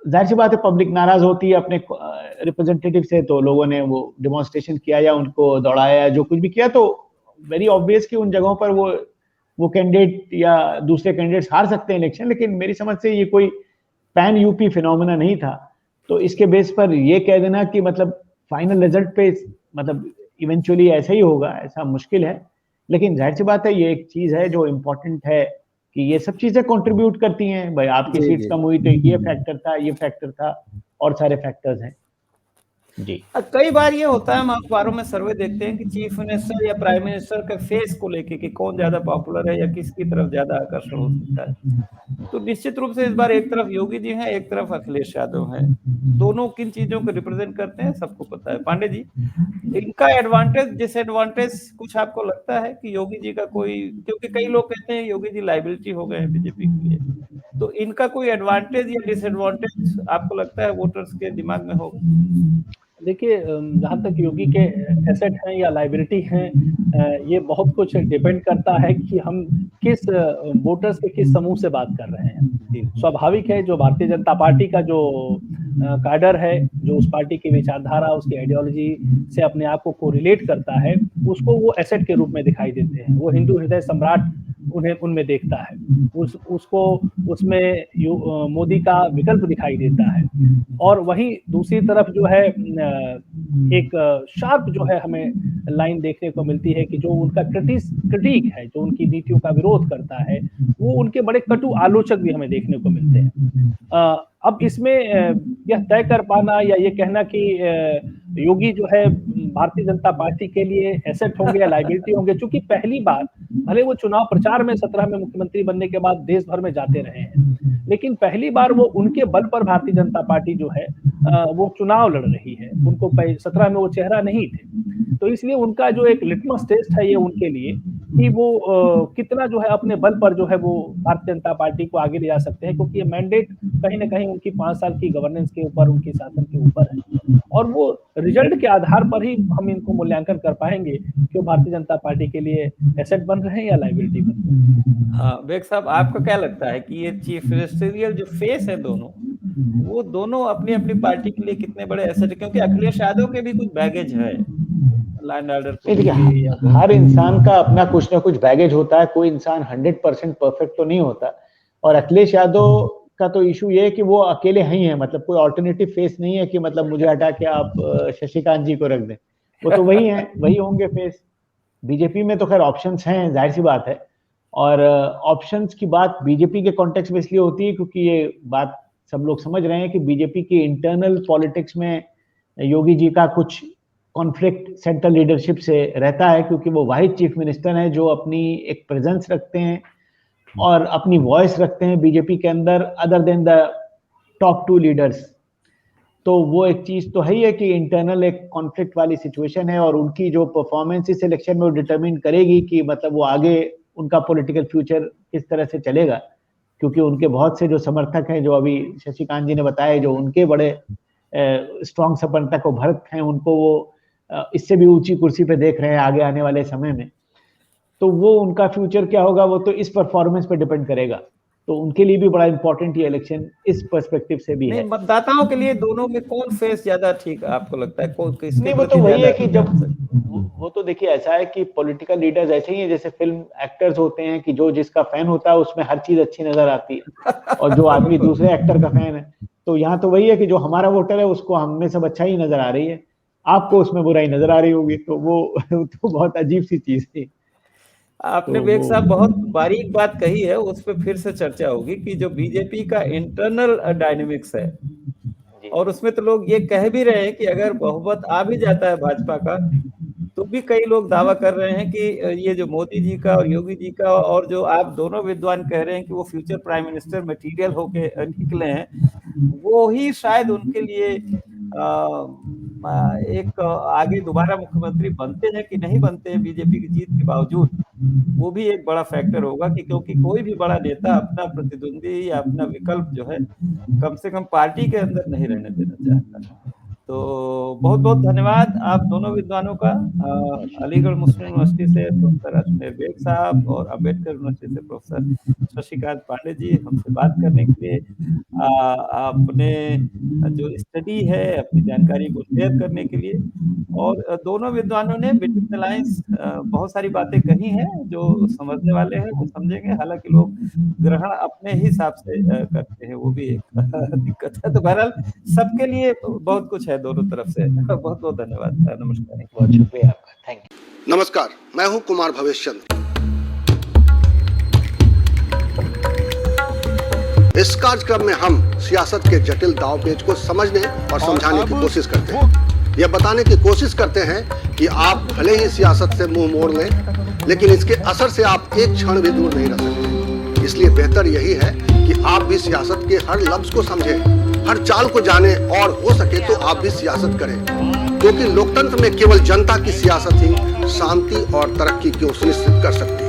जाहिर सी बात है पब्लिक नाराज होती है अपने रिप्रेजेंटेटिव से, तो लोगों ने वो डिमॉन्स्ट्रेशन किया या उनको दौड़ाया या जो कुछ भी किया, तो वेरी ऑब्वियस कि उन जगहों पर वो कैंडिडेट या दूसरे कैंडिडेट्स हार सकते हैं इलेक्शन। लेकिन मेरी समझ से ये कोई पैन यूपी फिनोमेना नहीं था। तो इसके बेस पर ये कह देना कि मतलब फाइनल रिजल्ट पे मतलब इवेंचुअली ऐसा ही होगा, ऐसा मुश्किल है। लेकिन जाहिर सी बात है ये एक चीज है जो इम्पोर्टेंट है कि ये सब चीजें कंट्रीब्यूट करती हैं। भाई आपकी सीट्स कम हुई तो ये फैक्टर था, ये फैक्टर था, और सारे फैक्टर्स हैं। जी। कई बार ये होता है, हम अखबारों में सर्वे देखते हैं कि चीफ मिनिस्टर या प्राइम मिनिस्टर के फेस को लेके कि कौन ज्यादा पॉपुलर है या किसकी तरफ ज्यादा आकर्षण हो सकता है। तो निश्चित रूप से इस बार एक तरफ योगी जी हैं, एक तरफ अखिलेश यादव हैं। दोनों किन चीजों को रिप्रेजेंट करते हैं सबको पता है। पांडे जी, इनका एडवांटेज डिसएडवांटेज कुछ आपको लगता है कि योगी जी का कोई, क्योंकि कई लोग कहते हैं योगी जी लाइबिलिटी हो गए हैं बीजेपी के लिए, तो इनका कोई एडवांटेज या डिसएडवांटेज आपको लगता है वोटर्स के दिमाग में होगा? देखिए, जहाँ तक योगी के एसेट हैं या लाइबिलिटी हैं, ये बहुत कुछ डिपेंड करता है कि हम किस वोटर्स के किस समूह से बात कर रहे हैं। स्वाभाविक है, जो भारतीय जनता पार्टी का जो कैडर है, जो उस पार्टी की विचारधारा, उसकी आइडियोलॉजी से अपने आप को कोरिलेट करता है, उसको वो एसेट के रूप में दिखाई देते हैं। वो हिंदू हृदय सम्राट उन्हें उनमें देखता है, उसको उसमें मोदी का विकल्प दिखाई देता है। और वहीं दूसरी तरफ जो है एक शार्प जो है हमें लाइन देखने को मिलती है कि जो उनका क्रिटिक है, जो उनकी नीतियों का विरोध करता है, वो उनके बड़े कटु आलोचक भी हमें देखने को मिलते हैं। अब इसमें यह तय कर पाना या ये कहना कि योगी जो है भारतीय जनता पार्टी के लिए एसेट होंगे या लाइबिलिटी होंगे, चूंकि पहली बार, भले वो चुनाव प्रचार में 17 में मुख्यमंत्री बनने के बाद देश भर में जाते रहे हैं, लेकिन पहली बार वो उनके बल पर भारतीय जनता पार्टी जो है वो चुनाव लड़ रही है। उनको 17 में वो चेहरा नहीं थे, तो इसलिए उनका जो एक लिटमस टेस्ट है ये उनके लिए कि वो कितना जो है अपने बल पर जो है वो भारतीय जनता पार्टी को आगे ले जा सकते हैं, क्योंकि ये मैंडेट कहीं ना कहीं उनकी 5 साल की गवर्नेंस के ऊपर, उनकी शासन के ऊपर है, और वो रिजल्ट के आधार पर ही हम इनको मूल्यांकन कर पाएंगे कि वो भारतीय जनता पार्टी के लिए एसेट बन रहे हैं या लाइबिलिटी बन रहे हैं। हाँ, बेग साहब, आपको क्या लगता है कि ये चीफ मिनिस्टरियल जो फेस है दोनों, वो दोनों अपनी अपनी पार्टी के लिए कितने बड़े एसेट है? क्योंकि अखिलेश यादव के भी कुछ बैगेज है, लैंड ऑर्डर। हर इंसान का अपना कुछ ना कुछ बैगेज होता है, कोई इंसान 100% परफेक्ट तो नहीं होता। और अखिलेश यादव का तो इशू ये है कि वो अकेले ही हैं, मतलब कोई ऑल्टरनेटिव फेस नहीं है कि मतलब मुझे हटा के आप शशिकांत जी को रख दें, वो तो वही हैं, वही होंगे फेस। बीजेपी में तो खैर ऑप्शंस हैं, जाहिर सी बात है, और ऑप्शंस की बात बीजेपी के कॉन्टेक्स्ट में इसलिए होती है क्योंकि ये बात सब लोग समझ रहे हैं कि बीजेपी की इंटरनल पॉलिटिक्स में योगी जी का कुछ कॉन्फ्लिक्ट सेंट्रल लीडरशिप से रहता है, क्योंकि वो वाहिद चीफ मिनिस्टर हैं जो अपनी एक प्रेजेंस रखते हैं और अपनी वॉइस रखते हैं बीजेपी के अंदर, other than the top 2 leaders. तो वो एक चीज तो है ही है कि इंटरनल एक कॉन्फ्लिक्ट वाली सिचुएशन है, और उनकी जो परफॉर्मेंस इस इलेक्शन में वो डिटरमिन करेगी कि मतलब वो आगे उनका पॉलिटिकल फ्यूचर किस तरह से चलेगा, क्योंकि उनके बहुत से जो समर्थक हैं, जो अभी शशिकांत जी ने बताया, जो उनके बड़े स्ट्रॉन्ग समर्थक वो भरत हैं, उनको वो इससे भी ऊंची कुर्सी पे देख रहे हैं आगे आने वाले समय में। तो वो उनका फ्यूचर क्या होगा वो तो इस परफॉर्मेंस पे डिपेंड करेगा, तो उनके लिए भी बड़ा इंपॉर्टेंट ये इलेक्शन इस पर्सपेक्टिव से भी है। मतदाताओं के लिए दोनों में कौन फेस ज्यादा ठीक आपको लगता है? कौन किसके? नहीं, वो तो वही है कि जब वो तो देखिए ऐसा है कि पॉलिटिकल लीडर्स ऐसे ही है जैसे फिल्म एक्टर्स होते हैं कि जो जिसका फैन होता है उसमें हर चीज अच्छी नजर आती है, और जो आदमी दूसरे एक्टर का फैन है, तो यहाँ तो वही है कि जो हमारा वोटर है उसको हम में सब अच्छा ही नजर आ रही है, आपको उसमें बुराई नजर आ रही होगी, तो वो तो बहुत अजीब सी चीज थी। आपने बेग साहब बहुत बारीक बात कही है, उस पर फिर से चर्चा होगी कि जो बीजेपी का इंटरनल डायनेमिक्स है, और उसमें तो लोग ये कह भी रहे हैं कि अगर बहुमत आ भी जाता है भाजपा का, तो भी कई लोग दावा कर रहे हैं कि ये जो मोदी जी का और योगी जी का, और जो आप दोनों विद्वान कह रहे हैं कि वो फ्यूचर प्राइम मिनिस्टर मटेरियल होके निकले हैं, वो ही शायद उनके लिए एक आगे दोबारा मुख्यमंत्री बनते हैं कि नहीं बनते हैं बीजेपी की जीत के बावजूद, वो भी एक बड़ा फैक्टर होगा कि क्योंकि कोई भी बड़ा नेता अपना प्रतिद्वंदी या अपना विकल्प जो है कम से कम पार्टी के अंदर नहीं रहने देना चाहता। तो बहुत बहुत धन्यवाद आप दोनों विद्वानों का, अलीगढ़ मुस्लिम यूनिवर्सिटी से प्रोफेसर अजमेर बेग साहब और अम्बेडकर यूनिवर्सिटी से प्रोफेसर शशिकांत पांडे जी हमसे बात करने के लिए, अपने जो स्टडी है अपनी जानकारी को शेयर करने के लिए। और दोनों विद्वानों ने बिटवीन द लाइंस बहुत सारी बातें कही हैं, जो समझने वाले हैं वो समझेंगे, हालांकि लोग ग्रहण अपने हिसाब से करते हैं, वो भी एक दिक्कत है। तो बहरहाल सबके लिए बहुत कुछ है दोनों तरफ से। बहुत बहुत धन्यवाद, नमस्कार। बहुत शुक्रिया आपका, थैंक यू। नमस्कार, मैं हूं कुमार भवेश चंद्र। इस कार्यक्रम में हम सियासत के जटिल दांवपेच को समझने और समझाने की कोशिश करते हैं। यह बताने की कोशिश करते हैं कि आप भले ही सियासत से मुंह मोड़ लें, लेकिन इसके असर से आप एक क्षण भी दूर नहीं रह सकते। इसलिए बेहतर यही है कि आप भी सियासत के हर लफ्ज को समझें, हर चाल को जाने, और हो सके तो आप भी सियासत करें, क्योंकि लोकतंत्र में केवल जनता की सियासत ही शांति और तरक्की को सुनिश्चित कर सकती है।